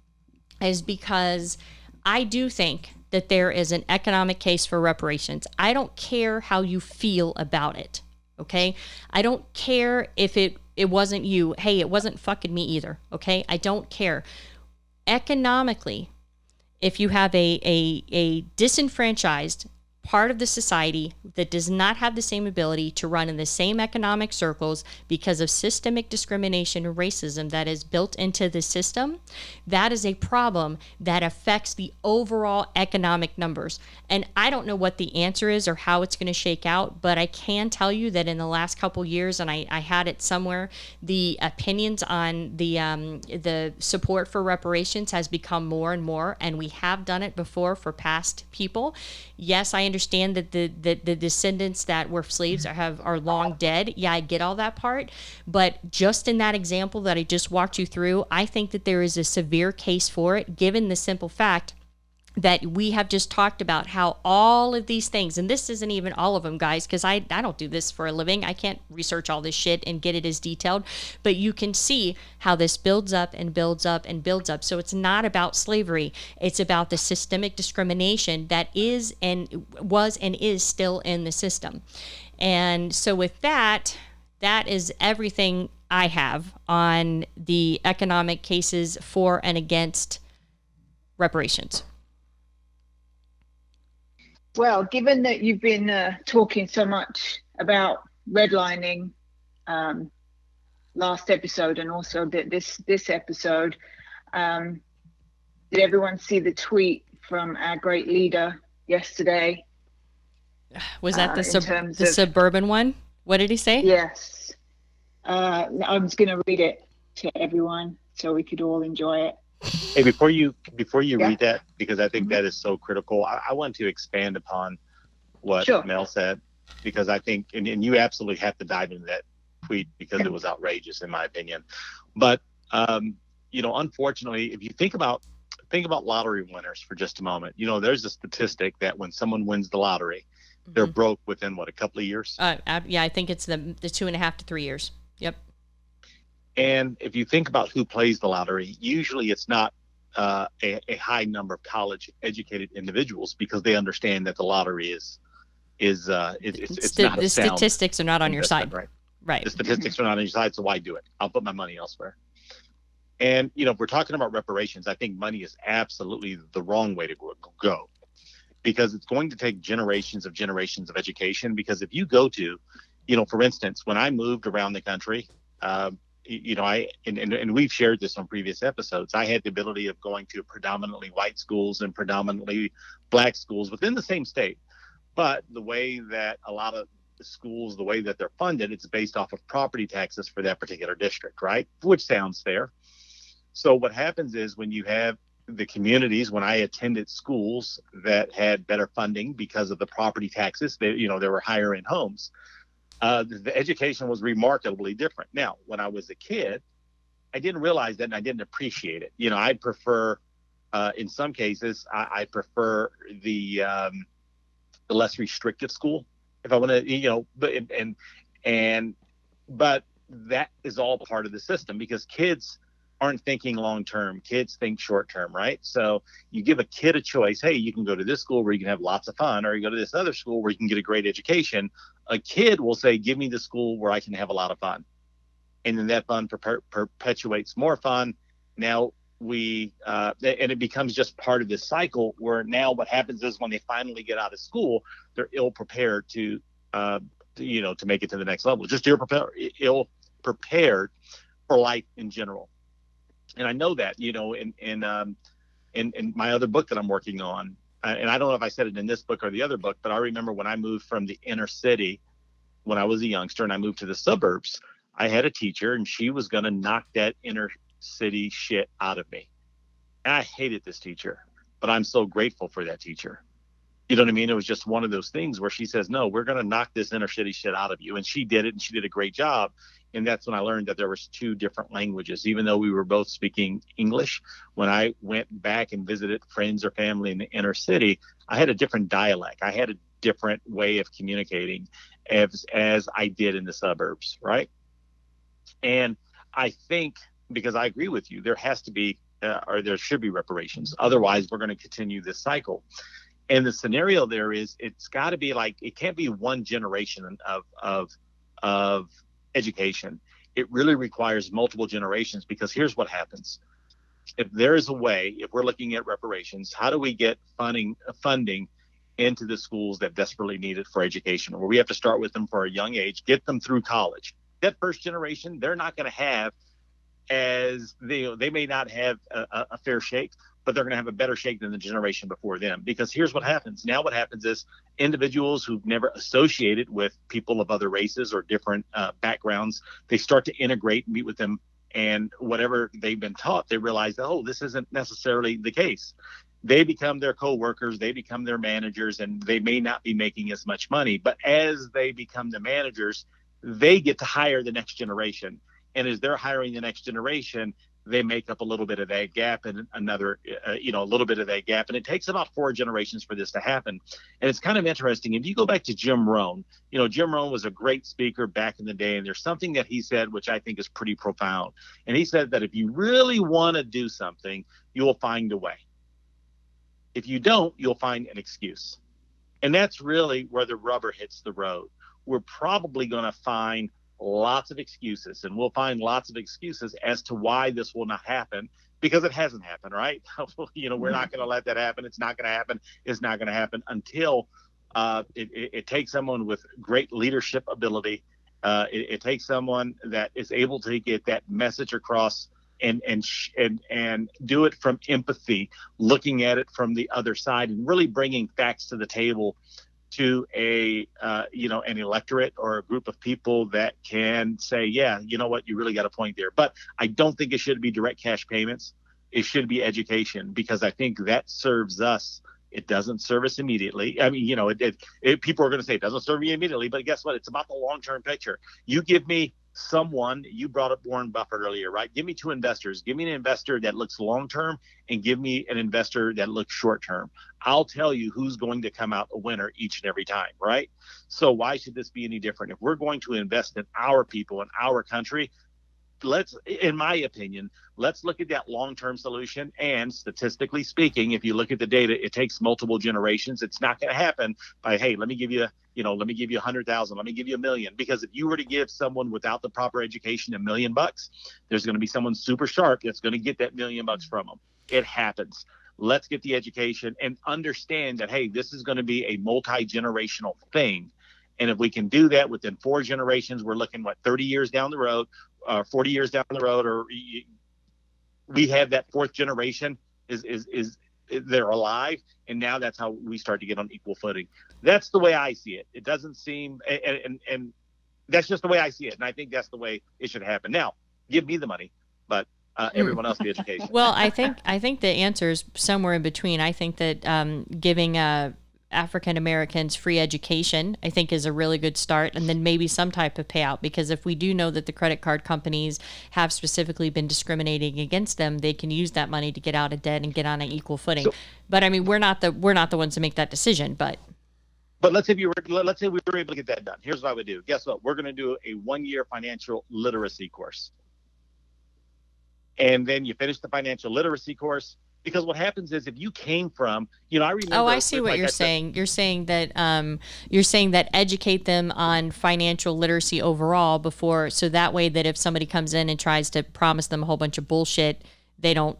is because I do think that there is an economic case for reparations. I don't care how you feel about it, okay? I don't care if it wasn't you. Hey, it wasn't fucking me either, okay? I don't care. Economically, if you have a disenfranchised part of the society that does not have the same ability to run in the same economic circles because of systemic discrimination and racism that is built into the system, that is a problem that affects the overall economic numbers. And I don't know what the answer is or how it's going to shake out, but I can tell you that in the last couple years, and I had it somewhere, the opinions on the support for reparations has become more and more, and we have done it before for past people. Yes, I understand that the descendants that were slaves are long dead. Yeah, I get all that part. But just in that example that I just walked you through, I think that there is a severe case for it, given the simple fact that we have just talked about, how all of these things, and this isn't even all of them, guys, because I don't do this for a living. I can't research all this shit and get it as detailed, but you can see how this builds up and builds up and builds up. So it's not about slavery. It's about the systemic discrimination that is and was and is still in the system. And so with that is everything I have on the economic cases for and against reparations. Well, given that you've been talking so much about redlining last episode and also this episode, did everyone see the tweet from our great leader yesterday? Was that the suburban one? What did he say? Yes. I was going to read it to everyone so we could all enjoy it. Hey, before you read that, because I think that is so critical, I want to expand upon what Mel said, because I think, and you absolutely have to dive into that tweet because it was outrageous in my opinion. But unfortunately, if you think about lottery winners for just a moment, there's a statistic that when someone wins the lottery, they're broke within a couple of years. I think it's the 2.5 to 3 years. Yep. And if you think about who plays the lottery, usually it's not a high number of college educated individuals, because they understand that the lottery is it's not the statistics are not on your side. Right. The statistics are not on your side. So why do it? I'll put my money elsewhere. And, if we're talking about reparations, I think money is absolutely the wrong way to go, because it's going to take generations of education. Because if you go to, for instance, when I moved around the country, and we've shared this on previous episodes, I had the ability of going to predominantly white schools and predominantly black schools within the same state. But the way that a lot of the schools, the way that they're funded, it's based off of property taxes for that particular district, right? Which sounds fair. So what happens is when you have the communities, when I attended schools that had better funding because of the property taxes, they were higher end homes. The education was remarkably different. Now, when I was a kid, I didn't realize that and I didn't appreciate it. I prefer, in some cases, I prefer the less restrictive school if I want to, but that is all part of the system, because kids aren't thinking long term. Kids think short term, right? So you give a kid a choice. Hey, you can go to this school where you can have lots of fun, or you go to this other school where you can get a great education. A kid will say, give me the school where I can have a lot of fun. And then that fun perpetuates more fun. Now and it becomes just part of this cycle where now what happens is when they finally get out of school, they're ill prepared to make it to the next level. Just ill prepared for life in general. And I know that, in my other book that I'm working on, and I don't know if I said it in this book or the other book, but I remember when I moved from the inner city when I was a youngster and I moved to the suburbs, I had a teacher and she was going to knock that inner city shit out of me. And I hated this teacher, but I'm so grateful for that teacher. You know what I mean? It was just one of those things where she says, no, we're going to knock this inner city shit out of you. And she did it, and she did a great job. And that's when I learned that there was two different languages, even though we were both speaking English. When I went back and visited friends or family in the inner city, I had a different dialect. I had a different way of communicating as I did in the suburbs, right? And I think, because I agree with you, there has to be, or there should be reparations. Otherwise, we're going to continue this cycle. And the scenario there is, it's got to be like, it can't be one generation of education. It really requires multiple generations, because here's what happens. If there is a way, if we're looking at reparations, how do we get funding into the schools that desperately need it for education, where we have to start with them for a young age, get them through college? That first generation, they're not going to have they may not have a fair shake, but they're going to have a better shake than the generation before them. Because here's what happens. Now what happens is individuals who've never associated with people of other races or different backgrounds, they start to integrate, meet with them, and whatever they've been taught, they realize that, oh, this isn't necessarily the case. They become their co-workers, they become their managers, and they may not be making as much money. But as they become the managers, they get to hire the next generation. And as they're hiring the next generation, they make up a little bit of that gap and another, a little bit of that gap. And it takes about 4 generations for this to happen. And it's kind of interesting. If you go back to Jim Rohn, Jim Rohn was a great speaker back in the day. And there's something that he said, which I think is pretty profound. And he said that if you really want to do something, you will find a way. If you don't, you'll find an excuse. And that's really where the rubber hits the road. We're probably going to find lots of excuses, and we'll find lots of excuses as to why this will not happen, because it hasn't happened, right? We're not going to let that happen. It's not going to happen. It's not going to happen until it takes someone with great leadership ability. It takes someone that is able to get that message across and do it from empathy, looking at it from the other side, and really bringing facts to the table to an electorate or a group of people that can say, yeah, you know what, you really got a point there. But I don't think it should be direct cash payments. It should be education, because I think that serves us. It doesn't serve us immediately. I mean, people are going to say it doesn't serve me immediately, but guess what? It's about the long-term picture. You give me someone, you brought up Warren Buffett earlier, right? Give me 2 investors. Give me an investor that looks long-term and give me an investor that looks short-term. I'll tell you who's going to come out a winner each and every time, right? So why should this be any different? If we're going to invest in our people, in our country, in my opinion, let's look at that long-term solution. And statistically speaking, if you look at the data, it takes multiple generations. It's not going to happen by, hey, let me give you 100,000, let me give you $1 million. Because if you were to give someone without the proper education $1 million, there's going to be someone super sharp that's going to get that $1 million from them. It happens. Let's get the education and understand that, hey, this is going to be a multi-generational thing. And if we can do that within 4 generations, we're looking, 30 years down the road, 40 years down the road, or we have that 4th generation is they're alive, and now that's how we start to get on equal footing. That's the way I see it. It doesn't seem, and that's just the way I see it, and I think that's the way it should happen. Now, give me the money, but everyone else the education. Well, I think the answer is somewhere in between. I think that giving African Americans free education, I think, is a really good start, and then maybe some type of payout, because if we do know that the credit card companies have specifically been discriminating against them, they can use that money to get out of debt and get on an equal footing. But I mean, we're not the ones to make that decision. But let's say we were able to get that done. Here's what I would do. Guess what? We're going to do a 1-year financial literacy course, and then you finish the financial literacy course. Because what happens is, if you came from, I remember. Oh, I see what you're saying. You're saying that educate them on financial literacy overall before, so that way that if somebody comes in and tries to promise them a whole bunch of bullshit, they don't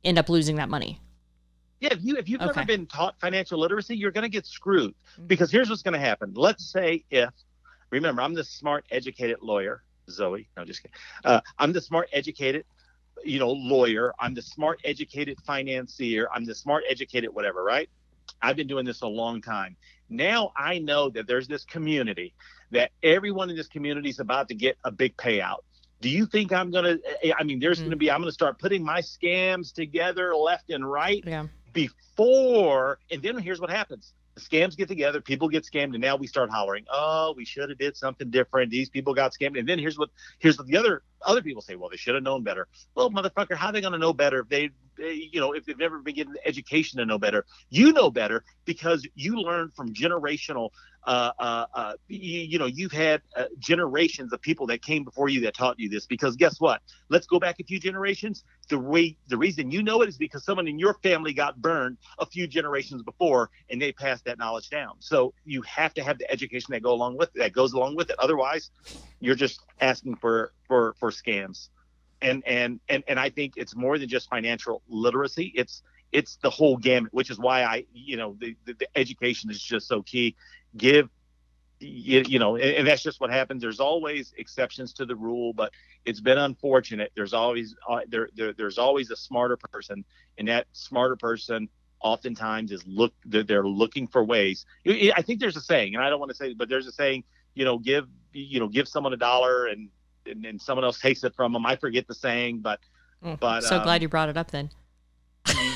end up losing that money. Yeah, if you've never been taught financial literacy, you're going to get screwed. Because here's what's going to happen. Let's say remember, I'm the smart, educated lawyer, Zoe. No, just kidding. I'm the smart, educated lawyer. I'm the smart, educated financier. I'm the smart, educated whatever, right? I've been doing this a long time. Now I know that there's this community, that everyone in this community is about to get a big payout. Do you think I'm going to start putting my scams together left and right before, and then here's what happens. The scams get together, people get scammed, and now we start hollering, oh, we should have did something different. These people got scammed. And then here's what the other people say, well, they should have known better. Well, motherfucker, how are they going to know better if they've never been given the education to know better? You know better because you learned from generational, you've had generations of people that came before you that taught you this. Because guess what? Let's go back a few generations. The reason you know it is because someone in your family got burned a few generations before, and they passed that knowledge down. So you have to have the education that goes along with it. Otherwise, you're just asking for scams. And I think it's more than just financial literacy. It's the whole gamut, which is why the education is just so key. And that's just what happens. There's always exceptions to the rule, but it's been unfortunate. There's always a smarter person, and that smarter person oftentimes they're looking for ways. I think there's a saying, and I don't want to say it, but there's a saying, give someone $1 and someone else takes it from them. I forget the saying, but so glad you brought it up then.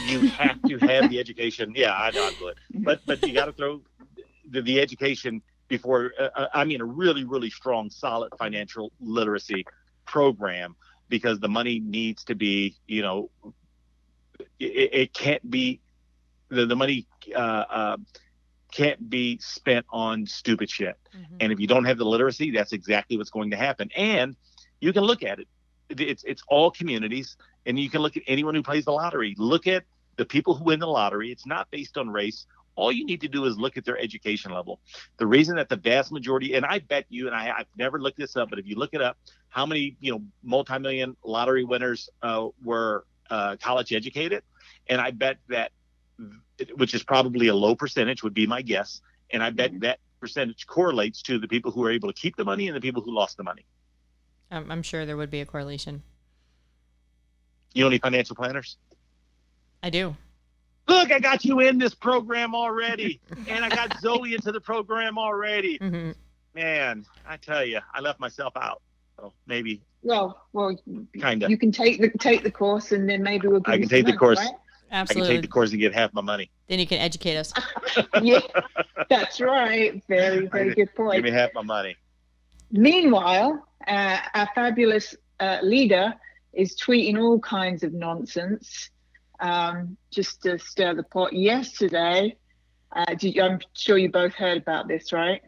You have to have the education. Yeah, I know I would, but you got to throw the education before. A really, really strong, solid financial literacy program because the money needs to be, it can't be, the money can't be spent on stupid shit. Mm-hmm. And if you don't have the literacy, that's exactly what's going to happen. And you can look at it. It's all communities, and you can look at anyone who plays the lottery. Look at the people who win the lottery. It's not based on race. All you need to do is look at their education level. The reason that the vast majority, and I bet you, and I've never looked this up, but if you look it up, how many multi-million lottery winners were college educated, and I bet that, which is probably a low percentage, would be my guess, and I bet that percentage correlates to the people who are able to keep the money and the people who lost the money. I'm sure there would be a correlation. You know any financial planners? I do. Look, I got you in this program already, and I got Zoe into the program already. Mm-hmm. Man, I tell you, I left myself out. So maybe. Well, Kinda. You can take the course, and then maybe we'll give I you can some take the money, course. right? Absolutely. I can take the course and get half my money. Then you can educate us. Yeah, that's right. Very, very good point. Give me half my money. Meanwhile, our fabulous leader is tweeting all kinds of nonsense, just to stir the pot. Yesterday, I'm sure you both heard about this, right?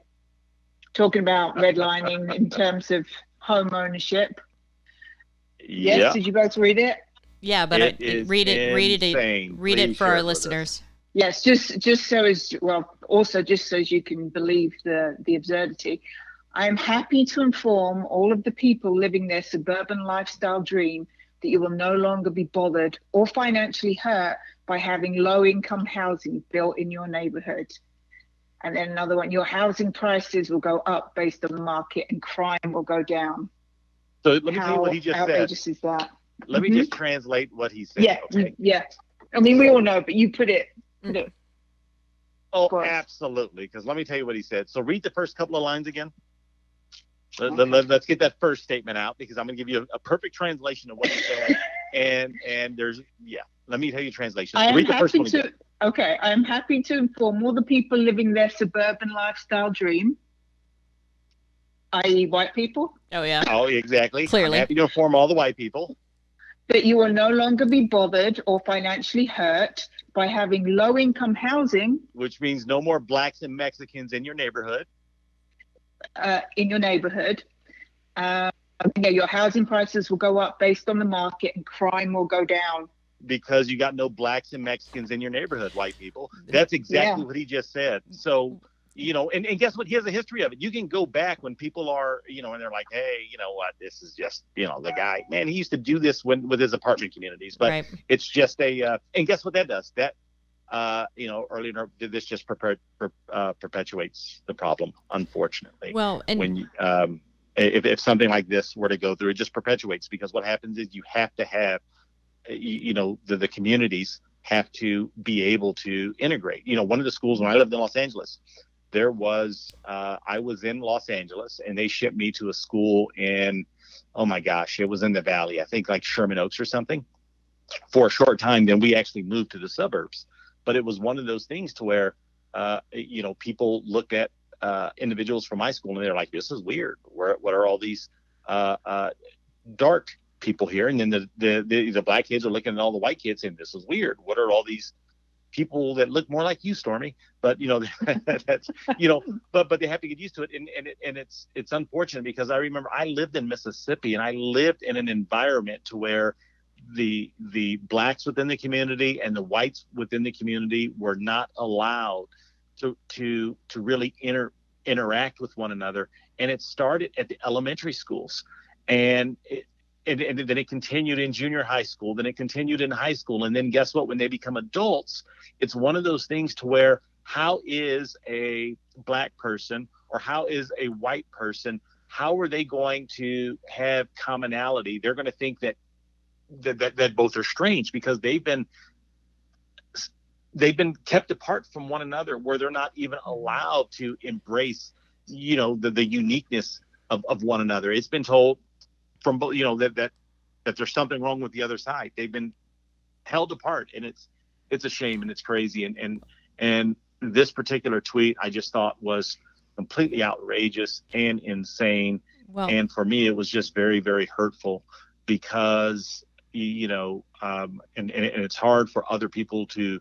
Talking about redlining in terms of home ownership. Yes, Yeah. did you both read it? Yeah, but read it Please for share our it with us. listeners. Yes, just so as well, also just so as you can believe the absurdity. I am happy to inform all of the people living their suburban lifestyle dream that you will no longer be bothered or financially hurt by having low-income housing built in your neighborhood. And then another one, your housing prices will go up based on the market and crime will go down. So let me tell you How what he just said. outrageous is that? Let me just translate what he said. Yeah, Okay. yeah. I mean, we all know, but you put it. Oh, course. absolutely. Because let me tell you what he said. So read the first couple of lines again. Let's get that first statement out, because I'm going to give you a perfect translation of what he said. and there's, let me tell you translation. I am Read the first happy one again. I am happy to inform all the people living their suburban lifestyle dream, i.e. white people, Oh yeah. Oh, exactly. Clearly. I'm happy to inform all the white people. that you will no longer be bothered or financially hurt by having low-income housing Which means no more blacks and Mexicans in your neighborhood. in your neighborhood. Your housing prices will go up based on the market and crime will go down. Because you got no blacks and Mexicans in your neighborhood, white people. That's exactly what he just said. So, and guess what? He has a history of it. You can go back when people are, and they're like, hey, you know what? This is just, the guy, man, he used to do this with his apartment communities. But Right. it's just and guess what that does? That, earlier, this just perpetuates the problem, unfortunately. Well, and When you, if something like this were to go through, it just perpetuates, because what happens is you have to have, the communities have to be able to integrate. One of the schools, when I lived in Los Angeles, there was, I was in Los Angeles and they shipped me to a school in, oh my gosh, it was in the Valley, I think like Sherman Oaks or something, for a short time. Then we actually moved to the suburbs. But it was one of those things to where, people looked at individuals from my school and they're like, this is weird. What are all these dark people here? And then the black kids are looking at all the white kids saying, this is weird. What are all these people that look more like you, Stormy? But that's but they have to get used to it. And it's unfortunate, because I remember I lived in Mississippi and I lived in an environment to where the blacks within the community and the whites within the community were not allowed to really interact with one another. And it started at the elementary schools, and then it continued in junior high school, then it continued in high school. And then guess what? When they become adults, it's one of those things to where, how is a black person or how is a white person, how are they going to have commonality? They're going to think that both are strange, because they've been kept apart from one another, where they're not even allowed to embrace, the uniqueness of one another. It's been told from both, that there's something wrong with the other side. They've been held apart, and it's a shame, and it's crazy. And this particular tweet, I just thought was completely outrageous and insane. well, And for me, it was just very, very hurtful. because, and it's hard for other people to,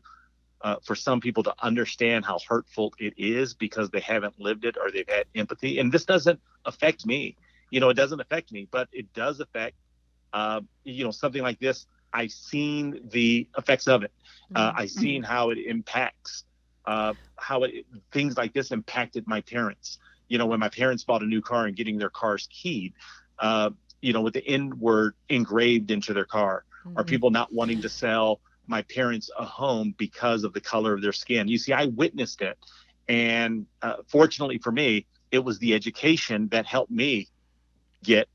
for some people to understand how hurtful it is because they haven't lived it or they've had empathy. And this doesn't affect me. It doesn't affect me, but it does affect, something like this. I've seen the effects of it. I've seen how it impacts, things like this impacted my parents. When my parents bought a new car and getting their cars keyed, with the N word engraved into their car, or people not wanting to sell my parents a home because of the color of their skin. You see, I witnessed it. And fortunately for me, it was the education that helped me get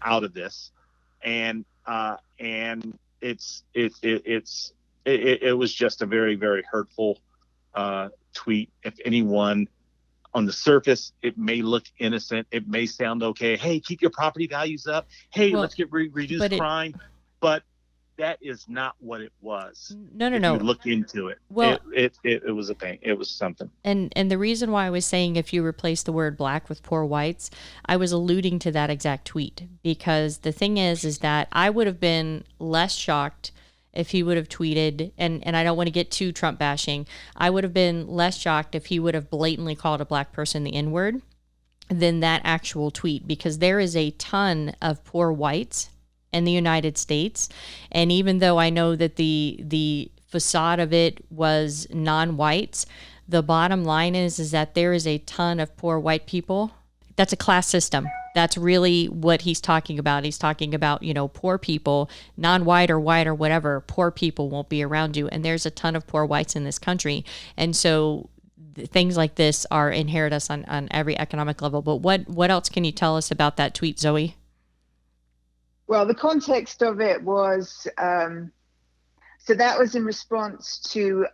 out of this. And it was just a very, very hurtful tweet. If anyone, on the surface, it may look innocent. It may sound okay. Hey, keep your property values up. Hey, let's get reduce crime. But that is not what it was. No. You look into it. Well, it was a thing. It was something. And the reason why I was saying if you replace the word black with poor whites, I was alluding to that exact tweet, because the thing is that I would have been less shocked if he would have tweeted, and I don't want to get too Trump bashing, I would have been less shocked if he would have blatantly called a black person the N-word than that actual tweet, because there is a ton of poor whites in the United States. And even though I know that the facade of it was non-whites, the bottom line is that there is a ton of poor white people. That's a class system. That's really what he's talking about. He's talking about, poor people, non-white or white or whatever, poor people won't be around you. And there's a ton of poor whites in this country. And so things like this are inherit us on every economic level. But what else can you tell us about that tweet, Zoe? Well, the context of it was, so that was in response to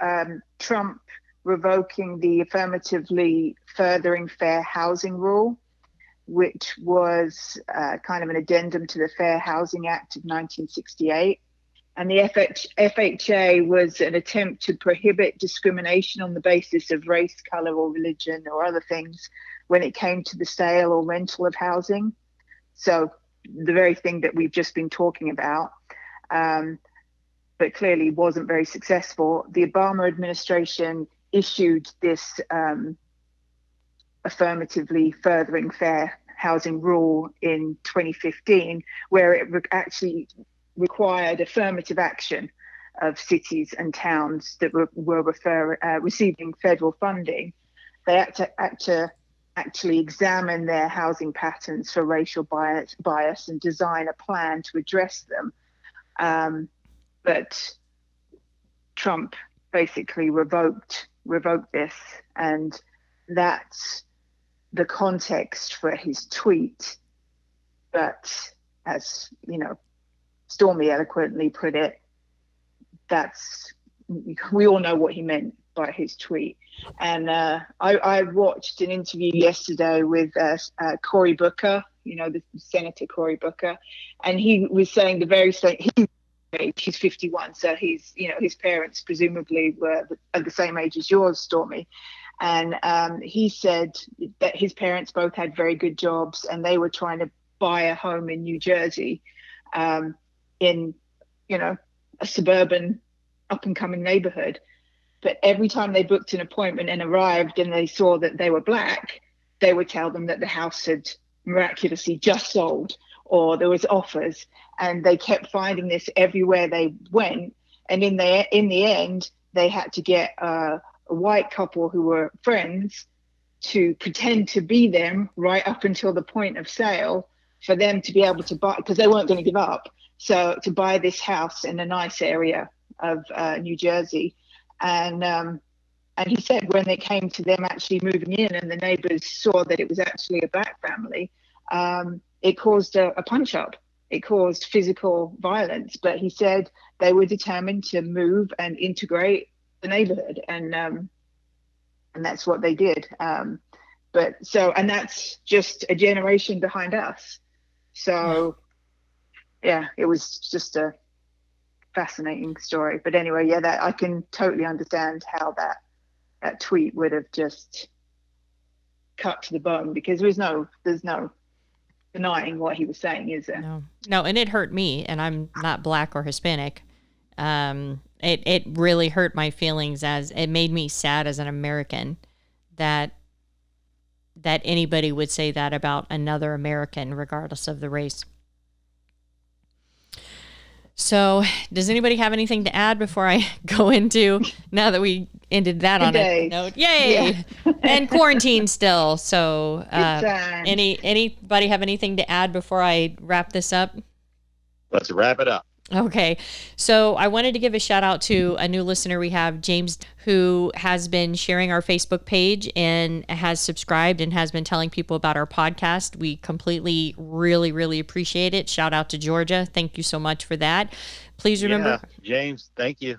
Trump revoking the affirmatively furthering fair housing rule, which was kind of an addendum to the Fair Housing Act of 1968. And the FHA was an attempt to prohibit discrimination on the basis of race, color, or religion, or other things when it came to the sale or rental of housing. So the very thing that we've just been talking about, but clearly wasn't very successful. The Obama administration issued this affirmatively furthering fair housing rule in 2015, where it actually required affirmative action of cities and towns that were receiving federal funding. They had to actually examine their housing patterns for racial bias and design a plan to address them. But Trump basically revoked this, and that's the context for his tweet. But as Stormy eloquently put it, we all know what he meant by his tweet. And I watched an interview yesterday with Cory Booker, the Senator Cory Booker, and he was saying the very same. He's 51, so he's, his parents presumably were of the same age as yours, Stormy. And he said that his parents both had very good jobs, and they were trying to buy a home in New Jersey, in, a suburban up-and-coming neighborhood. But every time they booked an appointment and arrived and they saw that they were black, they would tell them that the house had miraculously just sold, or there was offers. And they kept finding this everywhere they went. And in the end, they had to get a white couple who were friends to pretend to be them right up until the point of sale for them to be able to buy, because they weren't going to give up. So to buy this house in a nice area of New Jersey. And he said when it came to them actually moving in and the neighbors saw that it was actually a black family, it caused a punch-up. It caused physical violence. But he said they were determined to move and integrate the neighborhood. And that's what they did. And that's just a generation behind us. So, yeah, it was just a fascinating story. But anyway, that I can totally understand how that tweet would have just cut to the bone, because there's no denying what he was saying, is there? No, and it hurt me, and I'm not Black or Hispanic. It really hurt my feelings, as it made me sad as an American that anybody would say that about another American, regardless of the race. So, does anybody have anything to add before I go into, now that we ended that on a note? Yay! Yeah. And quarantine still. So, anybody have anything to add before I wrap this up? Let's wrap it up. Okay. So I wanted to give a shout out to a new listener we have, James, who has been sharing our Facebook page and has subscribed and has been telling people about our podcast. We completely, really, really appreciate it. Shout out to Georgia. Thank you so much for that. Please remember. Yeah, James, thank you.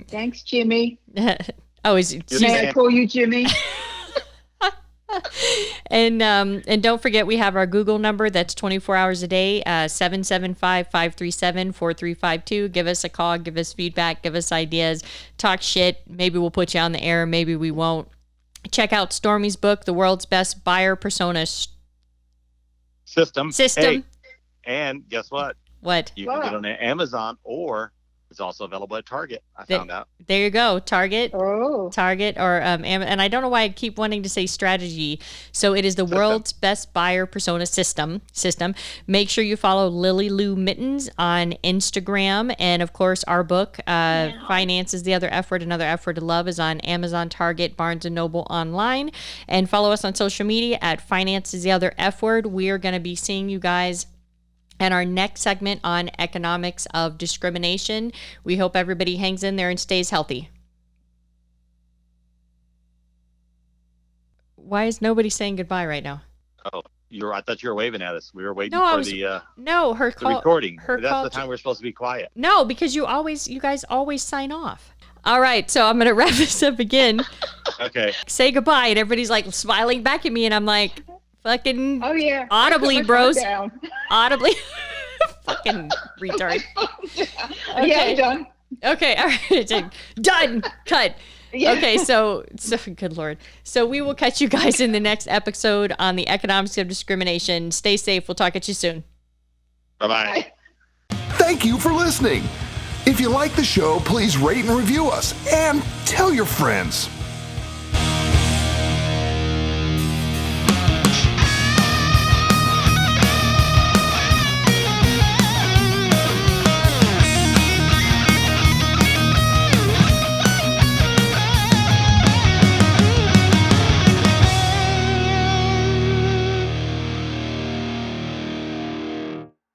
Thanks, Jimmy. Oh, May I call you Jimmy? And don't forget, we have our Google number that's 24 hours a day, 775-537-4352. Give us a call, give us feedback, give us ideas, talk shit. Maybe we'll put you on the air, maybe we won't. Check out Stormy's book, The World's Best Buyer Persona System. Hey, and guess what? What? You can get it on Amazon, or it's also available at Target. I found out. There you go. Target. Oh. Target or and I don't know why I keep wanting to say strategy. So it is the world's best buyer persona system. Make sure you follow Lily Lou Mittens on Instagram, and of course our book, Finance is the Other F Word, Another F Word to Love, is on Amazon, Target, Barnes and Noble online, and follow us on social media at Finance is the Other F Word. We are going to be seeing you guys and our next segment on economics of discrimination. We hope everybody hangs in there and stays healthy. Why is nobody saying goodbye right now? Oh, I thought you were waving at us. We were waiting No, for the call, recording. Her That's call the time we're supposed to be quiet. No, because you guys always sign off. All right, so I'm going to wrap this up again. Okay. Say goodbye, and everybody's like smiling back at me, and I'm like, fucking audibly, bros. Audibly. Fucking retard. Okay. Yeah, I'm done. Okay, all right. Done. Cut. Yeah. Okay, so good Lord. So we will catch you guys in the next episode on the economics of discrimination. Stay safe. We'll talk at you soon. Bye-bye. Thank you for listening. If you like the show, please rate and review us and tell your friends.